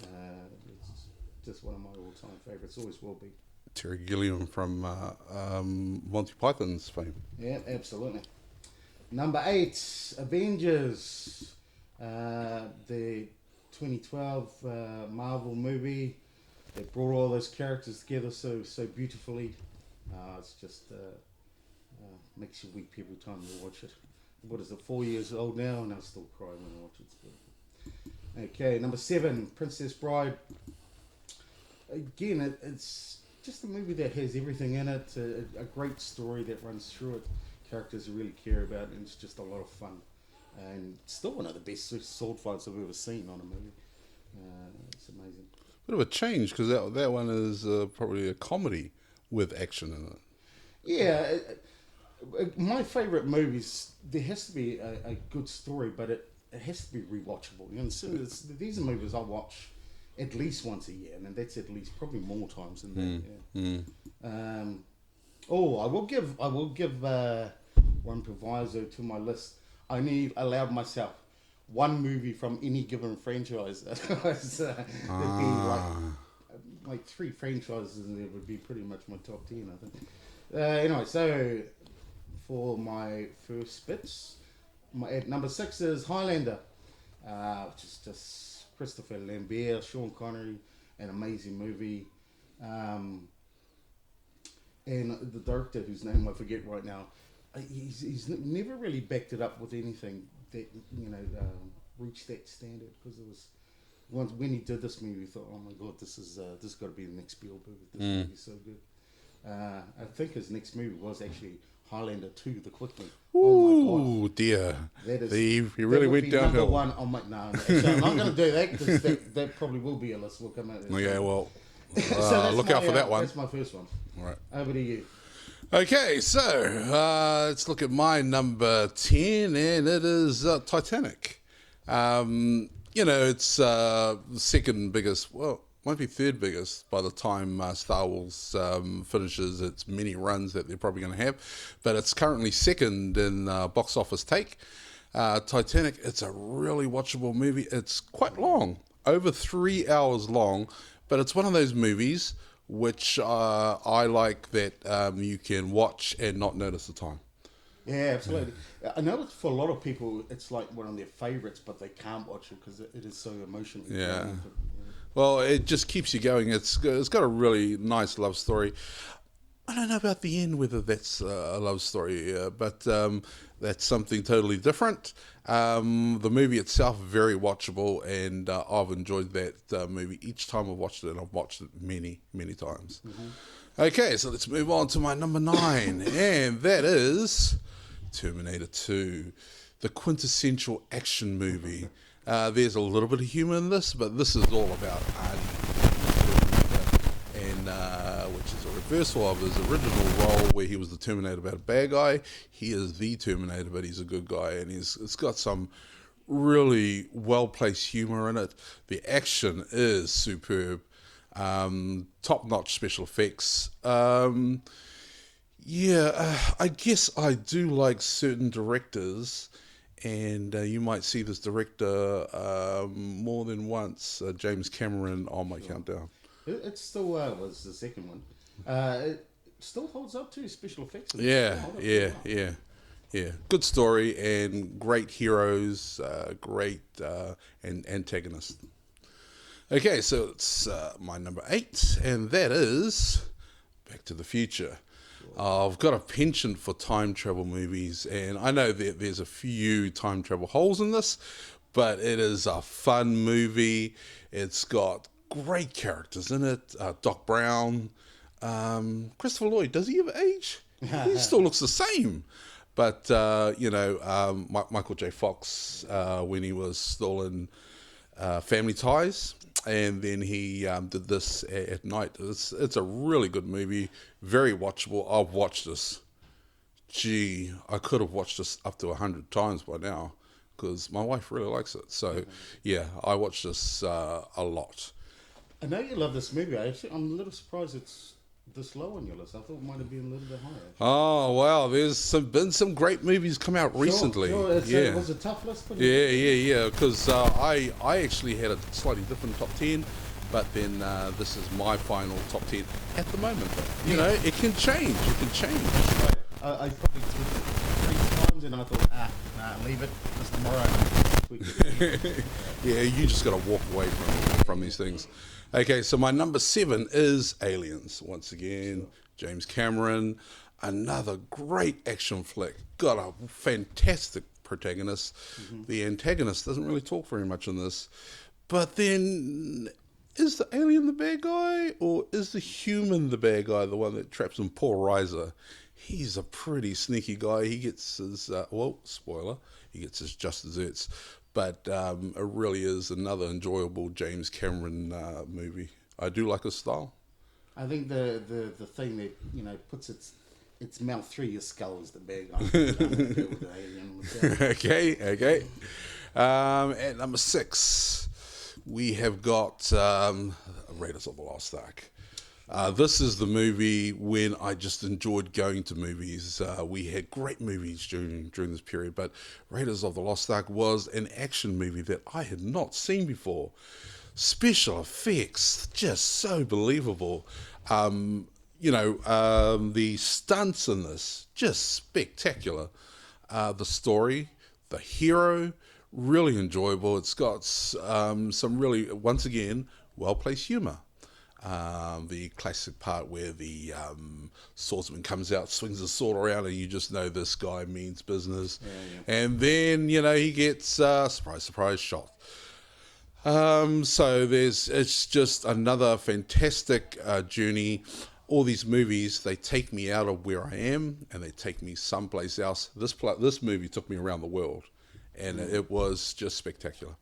[SPEAKER 3] It's just one of my all-time favourites. Always will be.
[SPEAKER 2] Terry Gilliam from Monty Python's fame.
[SPEAKER 3] Yeah, absolutely. Number 8, Avengers. The 2012 Marvel movie that brought all those characters together so beautifully. It's just makes you weep every time you watch it. What is it, 4 years old now, and I still cry when I watch it. It's beautiful. Okay, number 7, Princess Bride. Again, it's just a movie that has everything in it. A great story that runs through it. Characters you really care about, and it's just a lot of fun. And still one of the best sword fights I've ever seen on a movie. It's amazing.
[SPEAKER 2] Bit of a change, because that one is probably a comedy with action in it.
[SPEAKER 3] Yeah, my favourite movies, there has to be a good story, but it has to be rewatchable. You know, so these are movies I watch at least once a year, and that's at least probably more times than that. Yeah. I will give one proviso to my list. I only allowed myself one movie from any given franchise. There'd be like 3 franchises, and it would be pretty much my top 10, I think. Anyway, so for my first bits, at number 6 is Highlander, which is just Christopher Lambert, Sean Connery, an amazing movie. And the director, whose name I forget right now, he's never really backed it up with anything that reached that standard, because it was once when he did this movie, we thought, oh my god, this got to be the next Spielberg. This movie's so good. I think his next movie was actually Highlander 2: The Quickening. Oh my god, dear! He really went downhill. Number 1 on my actually, I'm not going to do that, because that probably will be a list. Will come out.
[SPEAKER 2] Okay, well, so look out for that one.
[SPEAKER 3] That's my first one.
[SPEAKER 2] All right,
[SPEAKER 3] over to you.
[SPEAKER 2] Okay, so let's look at my number 10, and it is Titanic. It's the second biggest, well, might be third biggest by the time Star Wars finishes its many runs that they're probably going to have, but it's currently second in box office take. Titanic, it's a really watchable movie. It's quite long, over 3 hours long, but it's one of those movies which I like that you can watch and not notice the time.
[SPEAKER 3] Yeah, absolutely. I know for a lot of people, it's like one of their favourites, but they can't watch it because it is so emotional.
[SPEAKER 2] Yeah. Well, it just keeps you going. It's got a really nice love story. I don't know about the end, whether that's a love story, but that's something totally different. The movie itself, very watchable, and I've enjoyed that movie each time I've watched it, and I've watched it many, many times. Mm-hmm. Okay, so let's move on to my number 9, and that is Terminator 2, the quintessential action movie. There's a little bit of humour in this, but this is all about Arnie, and which is a reversal of his original role where he was the Terminator but a bad guy. He is the Terminator, but he's a good guy, and it's got some really well-placed humour in it. The action is superb. Top-notch special effects. I guess I do like certain directors, and you might see this director more than once, James Cameron, on my countdown.
[SPEAKER 3] It still was the second one. It still holds up to special effects.
[SPEAKER 2] Yeah. Good story and great heroes, great antagonists. Okay, so it's my number 8, and that is Back to the Future. I've got a penchant for time travel movies, and I know that there's a few time travel holes in this, but it is a fun movie. It's got great characters in it. Doc Brown, Christopher Lloyd. Does he ever age? He still looks the same. But Michael J. Fox when he was still in Family Ties, and then he did this at night. It's a really good movie, very watchable. I've watched this. Gee, I could have watched this up to 100 times by now because my wife really likes it. So, yeah, I watch this a lot.
[SPEAKER 3] I know you love this movie. I'm a little surprised it's this low on your list. I thought it might have been a little bit higher.
[SPEAKER 2] Oh, wow. There's been some great movies come out recently.
[SPEAKER 3] Sure. It was a tough list for you.
[SPEAKER 2] Yeah. Because I actually had a slightly different top 10, but then this is my final top 10 at the moment. You know, it can change.
[SPEAKER 3] Right. I probably did it 3 times and I thought, leave it. It's tomorrow.
[SPEAKER 2] Yeah, you just got to walk away from these things. Okay, so my number 7 is Aliens. Once again, James Cameron. Another great action flick. Got a fantastic protagonist. The antagonist doesn't really talk very much in this. But then, is the alien the bad guy? Or is the human the bad guy, the one that traps in Paul Reiser? He's a pretty sneaky guy. He gets his, spoiler, he gets his just desserts. But it really is another enjoyable James Cameron movie. I do like his style.
[SPEAKER 3] I think the thing that puts its mouth through your skull is the bad guy.
[SPEAKER 2] Okay. At number 6, we have got Raiders of the Lost Ark. This is the movie when I just enjoyed going to movies. We had great movies during this period, but Raiders of the Lost Ark was an action movie that I had not seen before. Special effects, just so believable. The stunts in this, just spectacular. The story, the hero, really enjoyable. It's got some really, once again, well-placed humor. The classic part where the swordsman comes out, swings his sword around, and you just know this guy means business. Yeah. And then, he gets, surprise, shot. So it's just another fantastic journey. All these movies, they take me out of where I am, and they take me someplace else. This movie took me around the world, and it was just spectacular.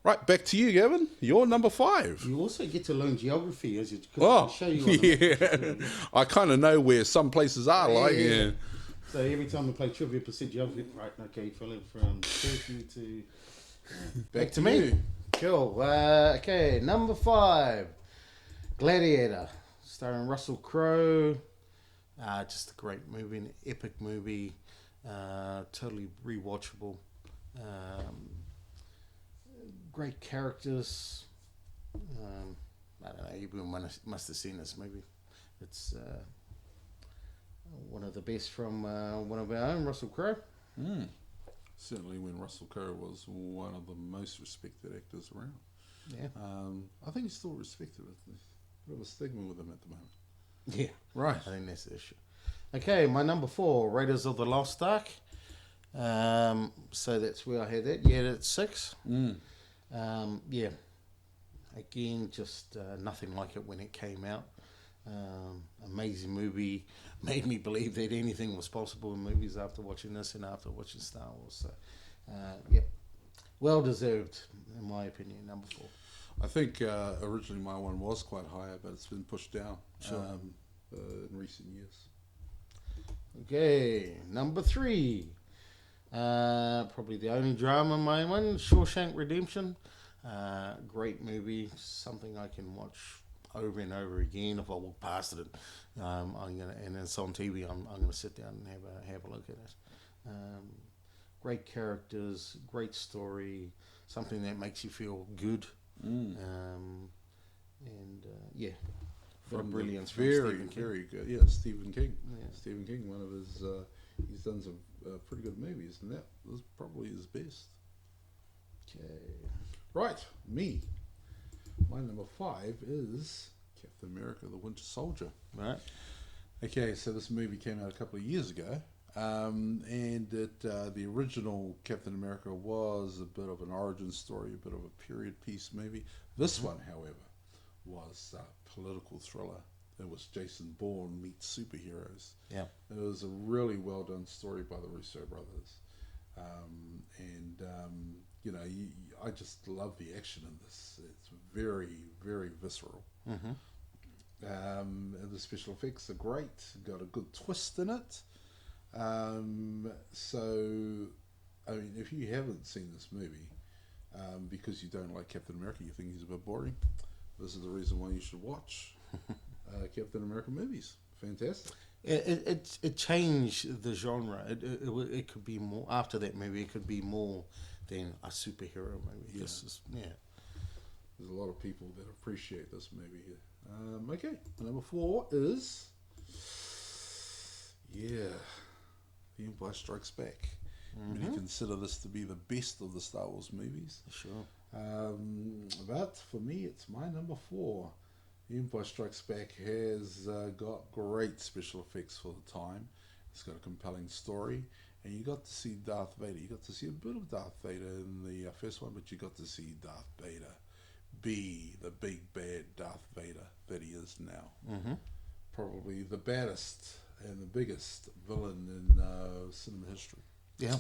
[SPEAKER 2] Right, back to you, Gavin. You're number 5.
[SPEAKER 3] You also get to learn geography as you show you.
[SPEAKER 2] I kind of know where some places are. Yeah.
[SPEAKER 3] So every time we play trivia, percent geography. Right, okay, Philip, from Turkey to back to me. Cool. Okay, number 5, Gladiator, starring Russell Crowe. Just a great movie, an epic movie, totally rewatchable. Great characters. I don't know, everyone must have seen this movie. It's one of the best from one of our own, Russell Crowe.
[SPEAKER 2] Certainly when Russell Crowe was one of the most respected actors around.
[SPEAKER 3] Yeah.
[SPEAKER 2] I think he's still respected. There's a bit of a stigma with him at the moment.
[SPEAKER 3] Yeah.
[SPEAKER 2] Right.
[SPEAKER 3] I think that's the issue. Okay, my number 4, Raiders of the Lost Ark. So that's where I had that. Yeah, that's 6. Yeah, again, just nothing like it when it came out. Amazing movie, made me believe that anything was possible in movies after watching this and after watching Star Wars. So, well deserved, in my opinion, number 4.
[SPEAKER 2] I think originally my one was quite higher, but it's been pushed down in recent years.
[SPEAKER 3] Okay, number 3. Probably the only drama in my one, Shawshank Redemption. Great movie, something I can watch over and over again. If I walk past it, and it's on TV, I'm gonna sit down and have a look at it. Great characters, great story, something that makes you feel good.
[SPEAKER 2] From
[SPEAKER 3] brilliance.
[SPEAKER 2] Very good. Yeah, Stephen King. Yeah. Stephen King, one of his, he's done some pretty good movies, and that was probably his best.
[SPEAKER 3] Okay.
[SPEAKER 2] Right, me. My number 5 is Captain America: The Winter Soldier.
[SPEAKER 3] Right.
[SPEAKER 2] Okay, so this movie came out a couple of years ago. And the original Captain America was a bit of an origin story, a bit of a period piece maybe. This one, however, was a political thriller. It was Jason Bourne meets superheroes.
[SPEAKER 3] Yeah.
[SPEAKER 2] It was a really well done story by the Russo brothers. I just love the action in this. It's very, very visceral. And the special effects are great. Got a good twist in it. If you haven't seen this movie, because you don't like Captain America, you think he's a bit boring, this is the reason why you should watch Captain America movies. Fantastic.
[SPEAKER 3] It changed the genre. It could be more after that movie. It could be more than a superhero movie.
[SPEAKER 2] Yeah. There's a lot of people that appreciate this movie here. Okay, number 4 is The Empire Strikes Back. Many consider this to be the best of the Star Wars movies.
[SPEAKER 3] Sure.
[SPEAKER 2] But for me, it's my number 4. The Empire Strikes Back has got great special effects for the time. It's got a compelling story, and you got to see Darth Vader. You got to see a bit of Darth Vader in the first one, but you got to see Darth Vader be the big bad Darth Vader that he is now. Probably the baddest and the biggest villain in cinema history.
[SPEAKER 3] Yeah.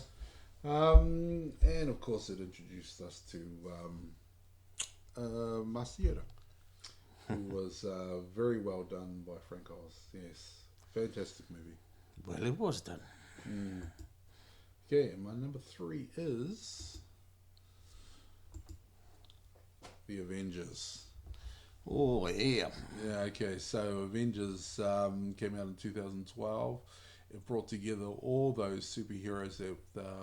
[SPEAKER 2] And of course, it introduced us to Master Yoda, who was very well done by Frank Oz. Yes, fantastic movie.
[SPEAKER 3] Well, it was done.
[SPEAKER 2] Okay, and my number 3 is The Avengers.
[SPEAKER 3] Oh, yeah.
[SPEAKER 2] Yeah, okay, so Avengers came out in 2012. It brought together all those superheroes that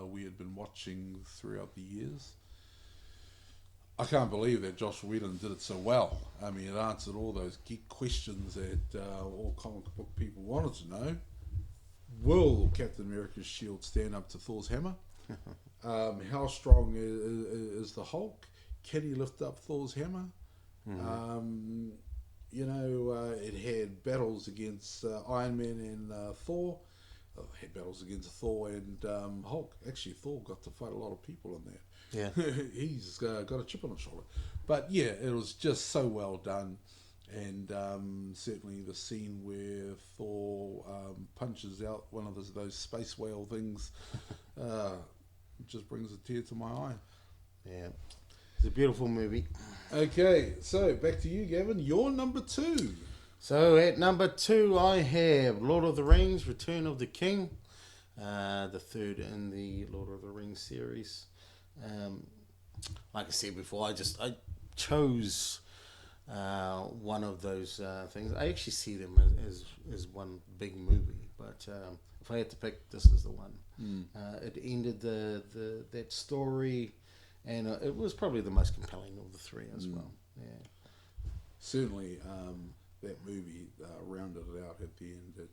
[SPEAKER 2] we had been watching throughout the years. I can't believe that Joss Whedon did it so well. I mean, it answered all those geek questions that all comic book people wanted to know. Will Captain America's shield stand up to Thor's hammer? How strong is the Hulk? Can he lift up Thor's hammer? It had battles against Iron Man and Thor. It had battles against Thor and Hulk. Actually, Thor got to fight a lot of people in there.
[SPEAKER 3] Yeah.
[SPEAKER 2] He's got a chip on his shoulder. But yeah, it was just so well done. And certainly the scene where Thor punches out one of those space whale things just brings a tear to my eye.
[SPEAKER 3] Yeah. It's a beautiful movie.
[SPEAKER 2] Okay, so back to you, Gavin. You're number 2.
[SPEAKER 3] So at number 2, I have Lord of the Rings: Return of the King, the third in the Lord of the Rings series. Like I said before, I chose one of those things. I actually see them as one big movie, but if I had to pick, this is the one. It ended that story, and it was probably the most compelling of the 3 as well. Yeah,
[SPEAKER 2] certainly. That movie rounded it out at the end.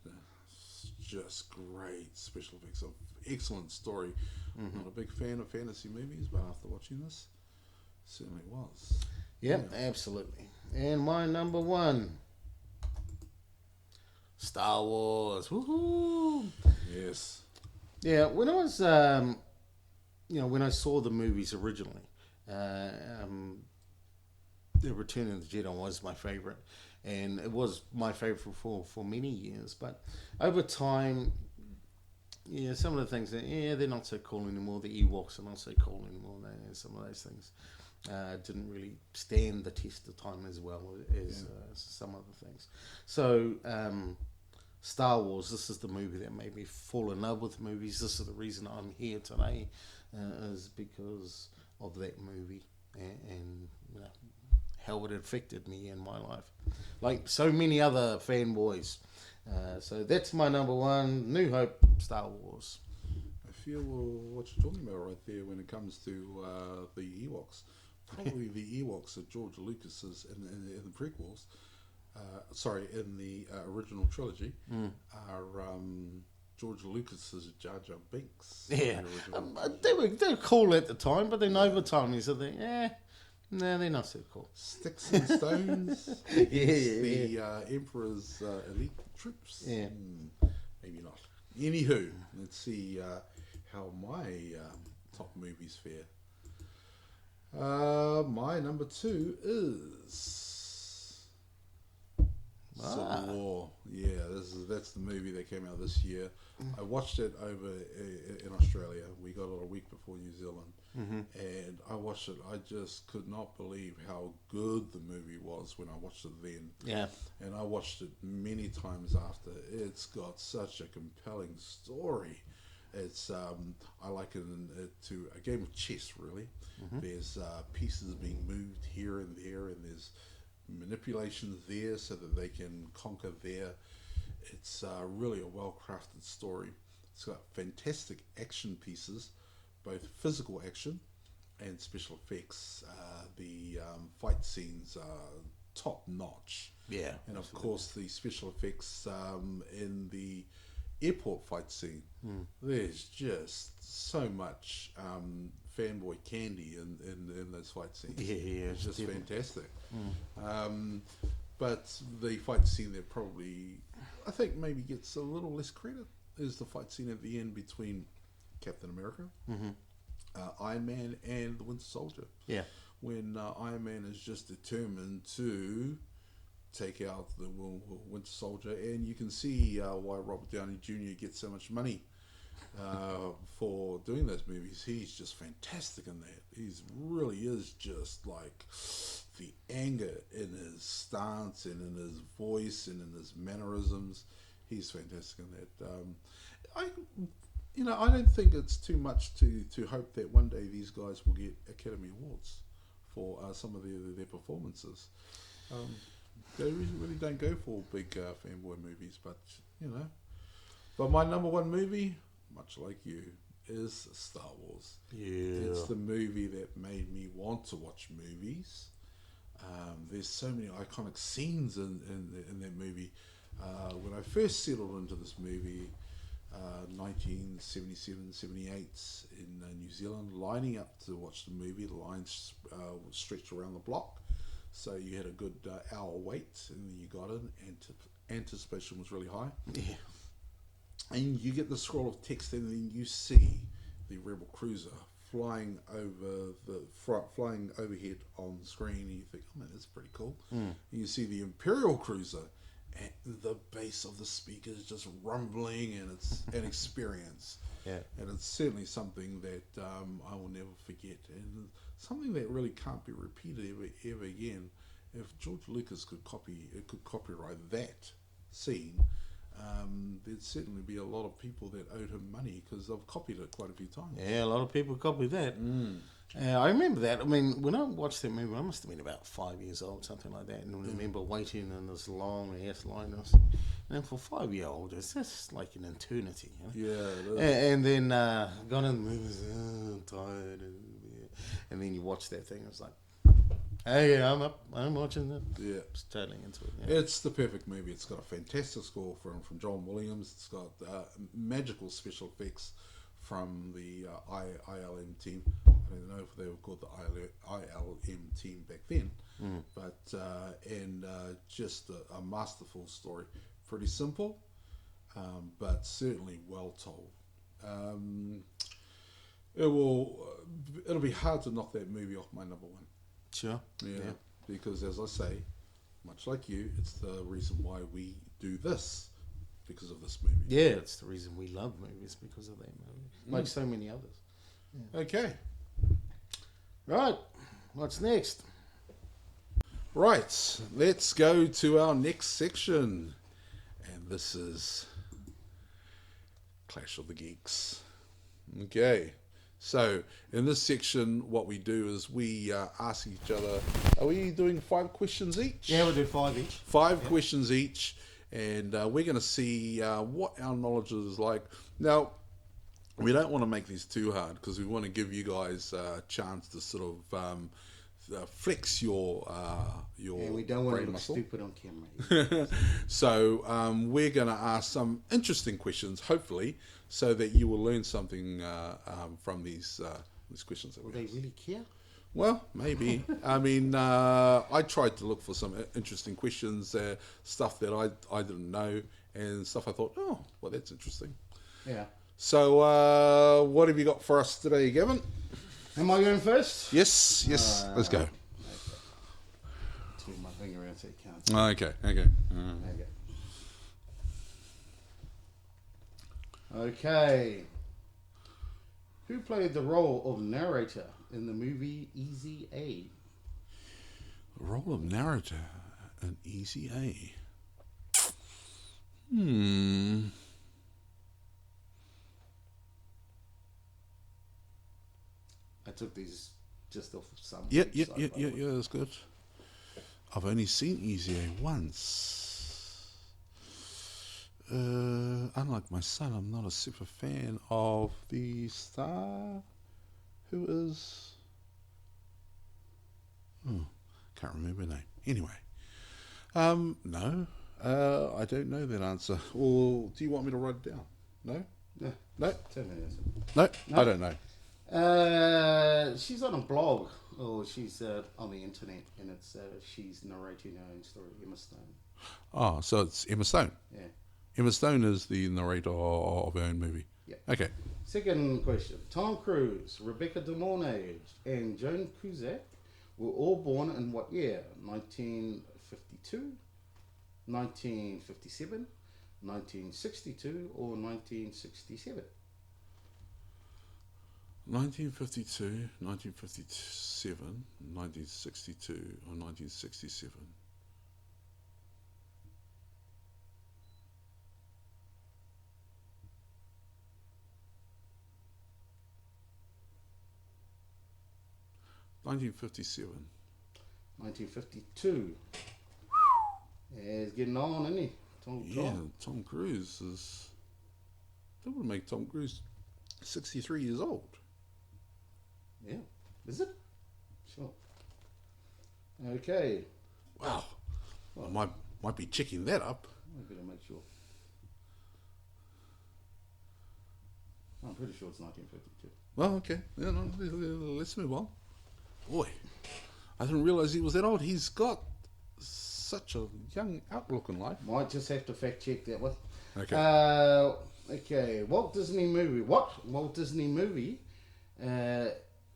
[SPEAKER 2] Just great special effects, excellent story. Not a big fan of fantasy movies, but after watching this, certainly was.
[SPEAKER 3] Yep, yeah, absolutely. And my number 1, Star Wars. Woohoo!
[SPEAKER 2] Yes.
[SPEAKER 3] Yeah, when I was, when I saw the movies originally, The Return of the Jedi was my favorite. And it was my favorite for many years. But over time, some of the things, they're not so cool anymore. The Ewoks are not so cool anymore. Some of those things didn't really stand the test of time as well as some other things. So, Star Wars, this is the movie that made me fall in love with movies. This is the reason I'm here today, is because of that movie and how it affected me in my life, like so many other fanboys. So that's my number 1, New Hope, Star Wars.
[SPEAKER 2] I feel what you're talking about right there when it comes to the Ewoks. Probably the Ewoks that George Lucas's in the prequels, in the original trilogy, are George Lucas's Jar Jar Binks.
[SPEAKER 3] Yeah, they were cool at the time, but then over time you said, no, they're not so cool.
[SPEAKER 2] Sticks and stones. The Emperor's elite troops.
[SPEAKER 3] Yeah.
[SPEAKER 2] Maybe not. Anywho, let's see how my top movies fare. My number 2 is Civil War. Yeah, that's the movie that came out this year. I watched it over in Australia. We got it a week before New Zealand, and I watched it. I just could not believe how good the movie was when I watched it then.
[SPEAKER 4] Yeah.
[SPEAKER 2] And I watched it many times after. It's got such a compelling story. It's I liken it to a game of chess, really. There's pieces being moved here and there, and there's manipulations there so that they can conquer there. It's really a well-crafted story. It's got fantastic action pieces, both physical action and special effects. The fight scenes are top-notch.
[SPEAKER 4] Yeah.
[SPEAKER 2] And of course, the special effects in the airport fight scene, there's just so much fanboy candy in those fight scenes.
[SPEAKER 4] Yeah,
[SPEAKER 2] it's just
[SPEAKER 4] definitely
[SPEAKER 2] fantastic. But the fight scene that probably, I think, maybe gets a little less credit is the fight scene at the end between Captain America, Iron Man, and the Winter Soldier.
[SPEAKER 4] Yeah.
[SPEAKER 2] When Iron Man is just determined to take out the Winter Soldier, and you can see why Robert Downey Jr. gets so much money for doing those movies. He's just fantastic in that. He's really is just like the anger in his stance and in his voice and in his mannerisms. He's fantastic in that. I don't think it's too much to hope that one day these guys will get Academy Awards for some of their performances. They really don't go for big fanboy movies, but But my number one movie, much like you, is Star Wars.
[SPEAKER 4] Yeah.
[SPEAKER 2] It's the movie that made me want to watch movies. There's so many iconic scenes in that movie. When I first settled into this movie, 1977, 78 in New Zealand, lining up to watch the movie, the lines stretched around the block. So you had a good hour wait, and then you got in. Anticipation was really high.
[SPEAKER 4] Yeah.
[SPEAKER 2] And you get the scroll of text, and then you see the Rebel cruiser flying overhead on the screen, and you think, oh man, that's pretty cool. And you see the Imperial cruiser, and the bass of the speaker is just rumbling, and it's an experience.
[SPEAKER 4] Yeah.
[SPEAKER 2] And it's certainly something that I will never forget, and something that really can't be repeated ever again. If George Lucas could copyright that scene, there'd certainly be a lot of people that owed him money because they've copied it quite a few times.
[SPEAKER 4] Yeah, a lot of people copy that. I remember that. I mean, when I watched that movie, I must have been about 5 years old, something like that. And I remember waiting in this long ass line. And for a 5-year-old, it's just like an eternity.
[SPEAKER 2] Yeah.
[SPEAKER 4] And then got in the movies, I'm tired. And then you watch that thing, it's like, hey, I'm up, I'm watching it.
[SPEAKER 2] Yeah.
[SPEAKER 4] Just totally into it. Yeah.
[SPEAKER 2] It's the perfect movie. It's got a fantastic score from John Williams. It's got magical special effects from the ILM team. I don't know if they were called the ILM team back then, but just a masterful story. Pretty simple, but certainly well told. It'll be hard to knock that movie off my number one.
[SPEAKER 4] Sure.
[SPEAKER 2] Yeah, because as I say, much like you, it's the reason why we do this, because of this movie.
[SPEAKER 4] Yeah, it's the reason we love movies, because of that movie. Like so many others. Yeah.
[SPEAKER 2] Okay.
[SPEAKER 4] Right. What's next?
[SPEAKER 2] Right. Let's go to our next section. And this is Clash of the Geeks. Okay. So, in this section, what we do is we ask each other, are we doing 5 questions each?
[SPEAKER 4] Yeah, we'll do 5 each.
[SPEAKER 2] 5 questions each, and we're going to see what our knowledge is like. Now, we don't want to make these too hard, because we want to give you guys a chance to sort of flex your
[SPEAKER 3] And we don't want to
[SPEAKER 2] brain
[SPEAKER 3] look
[SPEAKER 2] muscle.
[SPEAKER 3] stupid on camera.
[SPEAKER 2] So we're going to ask some interesting questions, hopefully, so that you will learn something from these questions that
[SPEAKER 3] Will
[SPEAKER 2] we
[SPEAKER 3] they
[SPEAKER 2] ask.
[SPEAKER 3] really care?
[SPEAKER 2] Well, maybe. I mean, I tried to look for some interesting questions, stuff that I didn't know, and stuff I thought, oh, well, that's interesting.
[SPEAKER 3] Yeah.
[SPEAKER 2] So, what have you got for us today, Gavin?
[SPEAKER 3] Am I going first?
[SPEAKER 2] Yes, let's go.
[SPEAKER 3] Okay. Turn my finger around so you can't see.
[SPEAKER 2] Okay.
[SPEAKER 3] Okay. Who played the role of narrator in the movie Easy A?
[SPEAKER 2] The role of narrator in Easy A.
[SPEAKER 3] I took these just off of some.
[SPEAKER 2] Yeah,
[SPEAKER 3] website, by the way.
[SPEAKER 2] that's good. I've only seen Easy A once. Unlike my son, I'm not a super fan of the star who is... Oh, can't remember her name. Anyway. No. I don't know that answer. Or do you want me to write it down? No?
[SPEAKER 3] No.
[SPEAKER 2] No?
[SPEAKER 3] Tell me this.
[SPEAKER 2] No?
[SPEAKER 3] No.
[SPEAKER 2] I don't know.
[SPEAKER 3] She's on a blog, or she's on the internet, and it's she's narrating her own story, Emma Stone.
[SPEAKER 2] Oh, so it's Emma Stone.
[SPEAKER 3] Yeah.
[SPEAKER 2] Emma Stone is the narrator of her own movie.
[SPEAKER 3] Yeah.
[SPEAKER 2] Okay.
[SPEAKER 3] Second question. Tom Cruise, Rebecca De Mornay, and Joan Cusack were all born in what year? 1952, 1957, 1962, or 1967?
[SPEAKER 2] 1952, 1957, 1962, or 1967. $1957.
[SPEAKER 3] 1952. Yeah, he's getting on, isn't he?
[SPEAKER 2] Tom Cruise is... That would make Tom Cruise 63 years old.
[SPEAKER 3] Yeah. Is it? Sure. Okay.
[SPEAKER 2] Wow. I might be checking that up.
[SPEAKER 3] I better make sure. I'm pretty sure it's 1952.
[SPEAKER 2] Well, okay. Yeah, no, let's move on. Boy, I didn't realize he was that old. He's got such a young outlook in life.
[SPEAKER 3] Might just have to fact check that one.
[SPEAKER 2] Okay.
[SPEAKER 3] Okay. What Walt Disney movie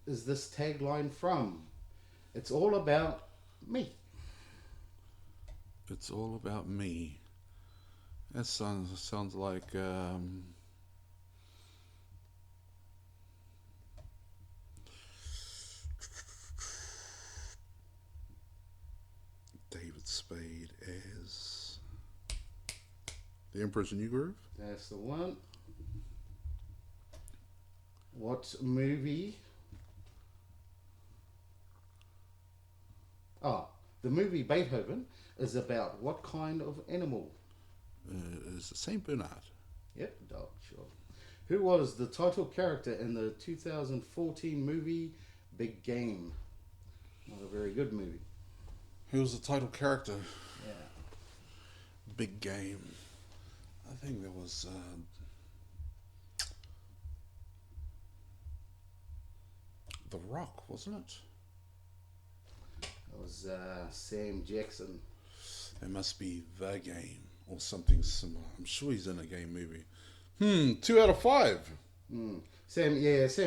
[SPEAKER 3] is this tagline from? It's all about me.
[SPEAKER 2] It's all about me. That sounds like David Spade as the Emperor's New Groove.
[SPEAKER 3] That's the one. What movie? The movie Beethoven is about what kind of animal?
[SPEAKER 2] Is Saint Bernard.
[SPEAKER 3] Yep, dog, sure. Who was the title character in the 2014 movie Big Game? Not a very good movie.
[SPEAKER 2] Who was the title character?
[SPEAKER 3] Yeah.
[SPEAKER 2] Big Game. I think there was The Rock, wasn't it?
[SPEAKER 3] That was Sam Jackson.
[SPEAKER 2] It must be The Game or something similar. I'm sure he's in a game movie. 2 out of 5.
[SPEAKER 3] Sam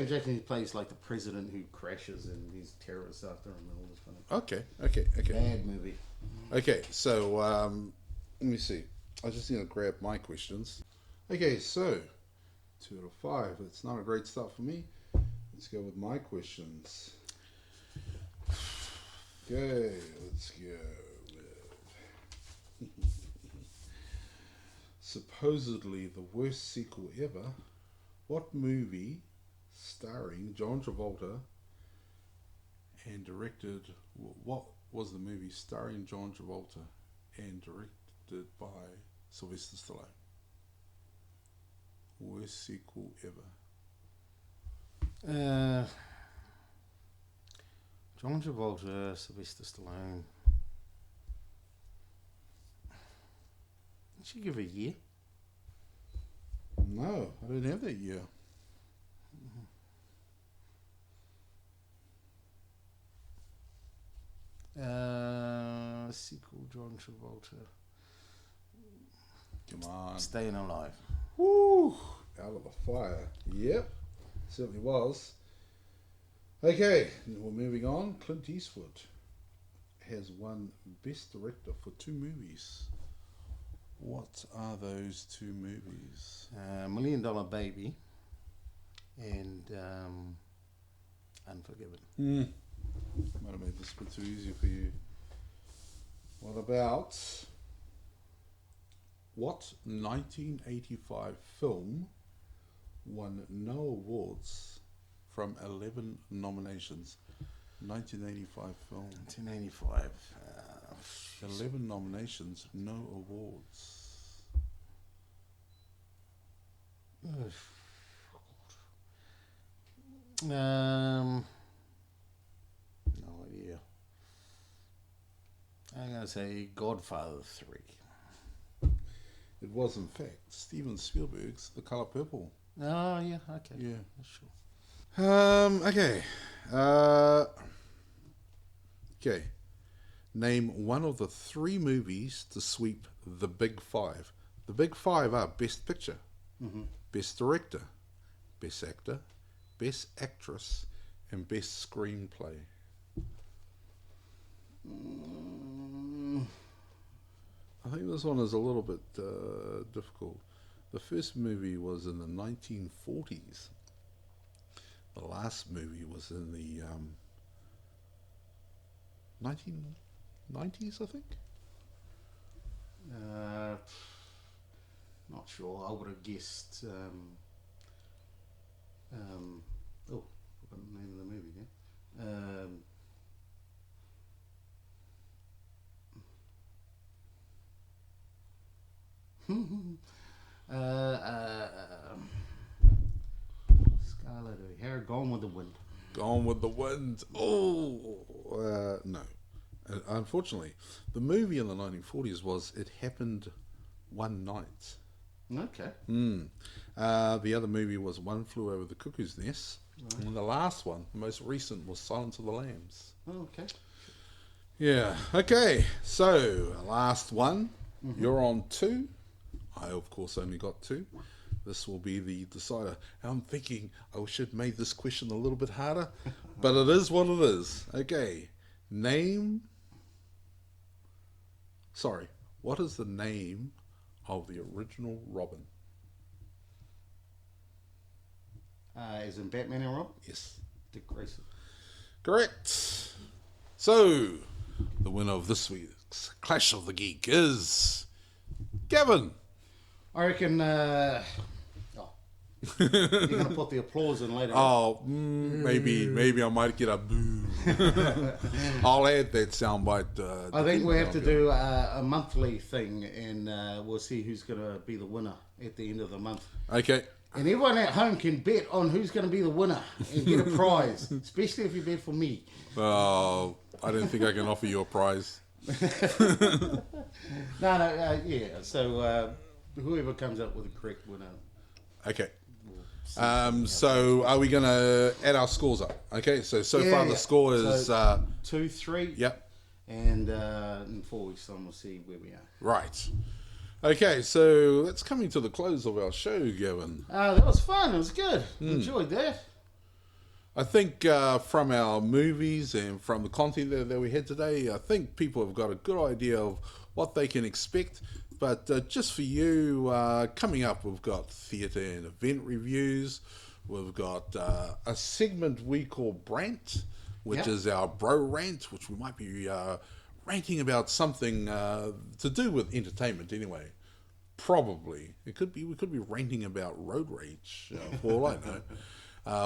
[SPEAKER 3] Jackson plays like the president who crashes and these terrorists after him and all this kind of
[SPEAKER 2] Okay.
[SPEAKER 3] bad movie.
[SPEAKER 2] Okay, so let me see. I just need to grab my questions. Okay, so 2 out of 5. It's not a great start for me. Let's go with my questions. Okay, let's go with supposedly the worst sequel ever. What movie starring John Travolta and directed... What was the movie starring John Travolta and directed by Sylvester Stallone? Worst sequel ever.
[SPEAKER 4] John Travolta, Sylvester Stallone. Did you give a year?
[SPEAKER 2] No, I don't have that year.
[SPEAKER 4] Sequel, John Travolta.
[SPEAKER 2] Come on.
[SPEAKER 4] Staying Alive.
[SPEAKER 2] Woo! out of the fire. Yep, certainly was. Okay, we're moving on. Clint Eastwood has won Best Director for 2 movies. What are those 2 movies?
[SPEAKER 4] $1 Million Baby and Unforgiven.
[SPEAKER 2] Might have made this a bit too easy for you. What about what 1985 film won no awards from 11 nominations? 1985 film.
[SPEAKER 4] 1985.
[SPEAKER 2] 11 nominations, no awards.
[SPEAKER 4] No idea. I'm going to say Godfather 3.
[SPEAKER 2] It was, in fact, Steven Spielberg's The Color Purple.
[SPEAKER 4] Oh, yeah, okay.
[SPEAKER 2] Yeah.
[SPEAKER 4] Sure.
[SPEAKER 2] Okay. Okay. Name one of the 3 movies to sweep the Big 5. The Big 5 are Best Picture, Best Director, Best Actor, Best Actress, and Best Screenplay. I think this one is a little bit difficult. The first movie was in the 1940s. The last movie was in the 1990s, I think.
[SPEAKER 3] Not sure. I would have guessed. Oh, forgot the name of the movie there. Scarlet O'Hara, Gone with the Wind.
[SPEAKER 2] Gone with the Wind. Oh, no. Unfortunately, the movie in the 1940s was It Happened One Night.
[SPEAKER 3] Okay.
[SPEAKER 2] The other movie was One Flew Over the Cuckoo's Nest. Right. And the last one, the most recent, was Silence of the Lambs.
[SPEAKER 3] Oh, okay.
[SPEAKER 2] Yeah. Okay. So, last one. You're on 2. I, of course, only got 2. This will be the decider. And I'm thinking I should have made this question a little bit harder, but it is what it is. Okay. What is the name of the original Robin?
[SPEAKER 3] Is in Batman and Robin?
[SPEAKER 2] Yes.
[SPEAKER 3] Dick Grayson.
[SPEAKER 2] Correct. So, the winner of this week's Clash of the Geek is Gavin.
[SPEAKER 3] I reckon. You're going to put the applause in later.
[SPEAKER 2] Oh, maybe I might get a boo. I'll add that soundbite.
[SPEAKER 3] I think we have to do a monthly thing, and we'll see who's going to be the winner at the end of the month.
[SPEAKER 2] Okay.
[SPEAKER 3] And everyone at home can bet on who's going to be the winner and get a prize, especially if you bet for me.
[SPEAKER 2] Oh, I don't think I can offer you a prize.
[SPEAKER 3] Yeah. So whoever comes up with the correct winner.
[SPEAKER 2] Okay. So are we going to add our scores up? Okay. So far the score is
[SPEAKER 3] 2-3.
[SPEAKER 2] Yep.
[SPEAKER 3] And in 4 weeks' time we'll see where we are.
[SPEAKER 2] Right. Okay, so that's coming to the close of our show, Gavin.
[SPEAKER 3] That was fun. It was good. Enjoyed that.
[SPEAKER 2] I think from our movies and from the content that we had today, I think people have got a good idea of what they can expect. But just for you, coming up, we've got theatre and event reviews. We've got a segment we call Brant, which is our bro rant, which we might be ranting about something to do with entertainment anyway. Probably. We could be ranting about road rage, for all I know.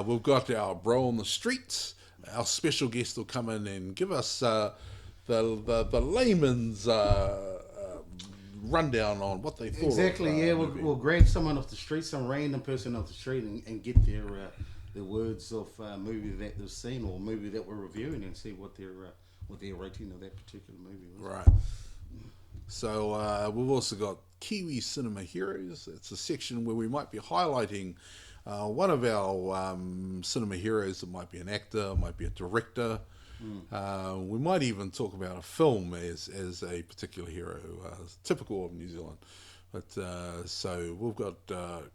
[SPEAKER 2] We've got our bro on the streets. Our special guest will come in and give us the layman's rundown on what they thought.
[SPEAKER 3] Exactly, we'll grab someone off the street, some random person off the street, and get their words of a movie that they've seen or a movie that we're reviewing and see what their rating of that particular movie was.
[SPEAKER 2] Right. So we've also got Kiwi Cinema Heroes. It's a section where we might be highlighting one of our cinema heroes. It might be an actor, might be a director. We might even talk about a film as a particular hero, typical of New Zealand. But so we've got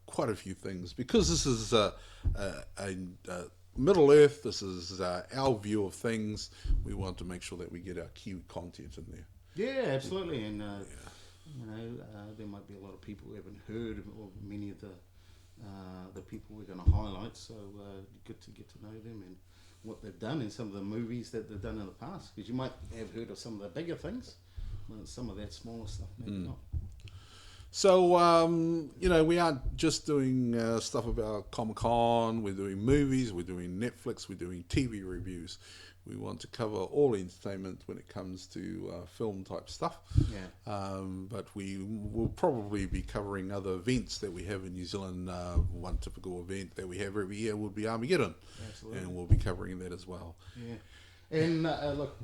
[SPEAKER 2] quite a few things because this is a Middle Earth. This is our view of things. We want to make sure that we get our Kiwi content in there.
[SPEAKER 3] Yeah, absolutely. And there might be a lot of people who haven't heard of many of the people we're going to highlight. So good to get to know them and what they've done in some of the movies that they've done in the past. Because you might have heard of some of the bigger things, but some of that smaller stuff maybe not.
[SPEAKER 2] So, we aren't just doing stuff about Comic-Con, we're doing movies, we're doing Netflix, we're doing TV reviews. We want to cover all entertainment when it comes to film type stuff.
[SPEAKER 3] Yeah.
[SPEAKER 2] But we will probably be covering other events that we have in New Zealand. One typical event that we have every year would be Armageddon.
[SPEAKER 3] Absolutely.
[SPEAKER 2] And we'll be covering that as well.
[SPEAKER 3] Yeah. And look,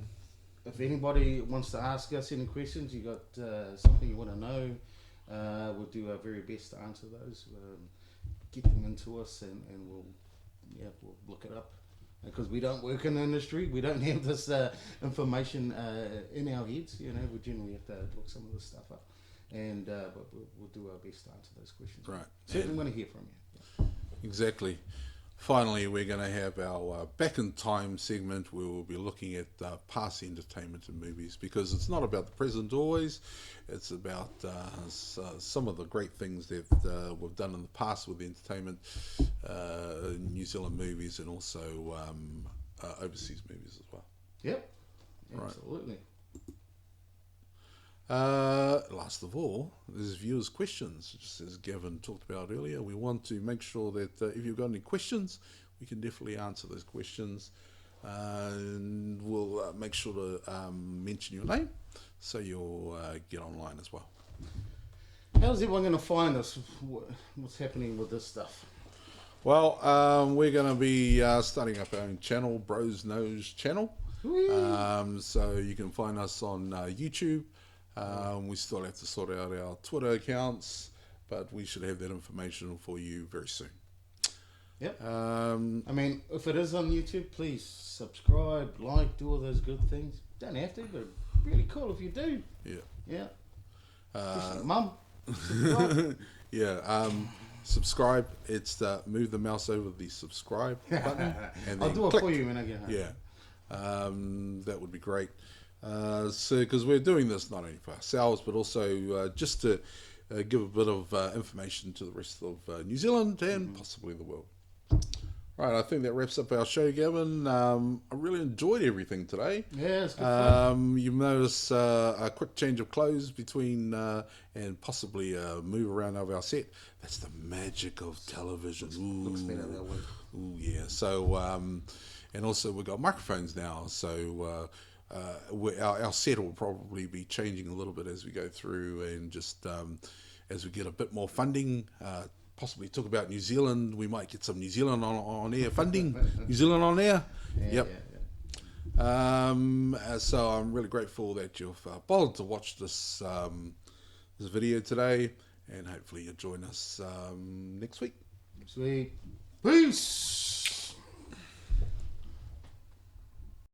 [SPEAKER 3] if anybody wants to ask us any questions, you got something you want to know, we'll do our very best to answer those. Get them into us, and we'll look it up. Because we don't work in the industry, we don't have this information in our heads. We generally have to look some of this stuff up, and but we'll do our best to answer those questions.
[SPEAKER 2] Right.
[SPEAKER 3] Certainly want to hear from you.
[SPEAKER 2] Exactly. Finally, we're going to have our Back in Time segment where we'll be looking at past entertainment and movies, because it's not about the present always, it's about some of the great things that we've done in the past with entertainment, New Zealand movies, and also overseas movies as well.
[SPEAKER 3] Yep, absolutely.
[SPEAKER 2] Last of all, there's viewers' questions. Just as Gavin talked about earlier, we want to make sure that if you've got any questions, we can definitely answer those questions. And we'll make sure to mention your name so you'll get online as well.
[SPEAKER 3] How's everyone going to find us? What's happening with this stuff?
[SPEAKER 2] Well, we're going to be starting up our own channel, BrosKnow's channel. So you can find us on YouTube. We still have to sort out our Twitter accounts, but we should have that information for you very soon.
[SPEAKER 3] Yep. If it is on YouTube, please subscribe, like, do all those good things. Don't have to, but really cool if you do.
[SPEAKER 2] Yeah.
[SPEAKER 3] Yeah. Mum. Subscribe.
[SPEAKER 2] Yeah. Subscribe. It's move the mouse over the subscribe button. And then
[SPEAKER 3] I'll do it
[SPEAKER 2] click.
[SPEAKER 3] for you when I get home.
[SPEAKER 2] Yeah. That would be great. So, because we're doing this not only for ourselves, but also just to give a bit of information to the rest of New Zealand and possibly the world. Right, I think that wraps up our show, Gavin. I really enjoyed everything today.
[SPEAKER 3] Yeah, it's good fun.
[SPEAKER 2] You'll notice a quick change of clothes between and possibly a move around of our set. That's the magic of television.
[SPEAKER 3] Looks better that way.
[SPEAKER 2] Ooh, yeah. So, and also we've got microphones now, so our set will probably be changing a little bit as we go through, and just as we get a bit more funding, possibly talk about New Zealand. We might get some New Zealand on air funding. New Zealand on air.
[SPEAKER 3] Yeah,
[SPEAKER 2] Yep.
[SPEAKER 3] Yeah.
[SPEAKER 2] So I'm really grateful that you've bothered to watch this video today, and hopefully you'll join us next week.
[SPEAKER 3] Sweet. Peace.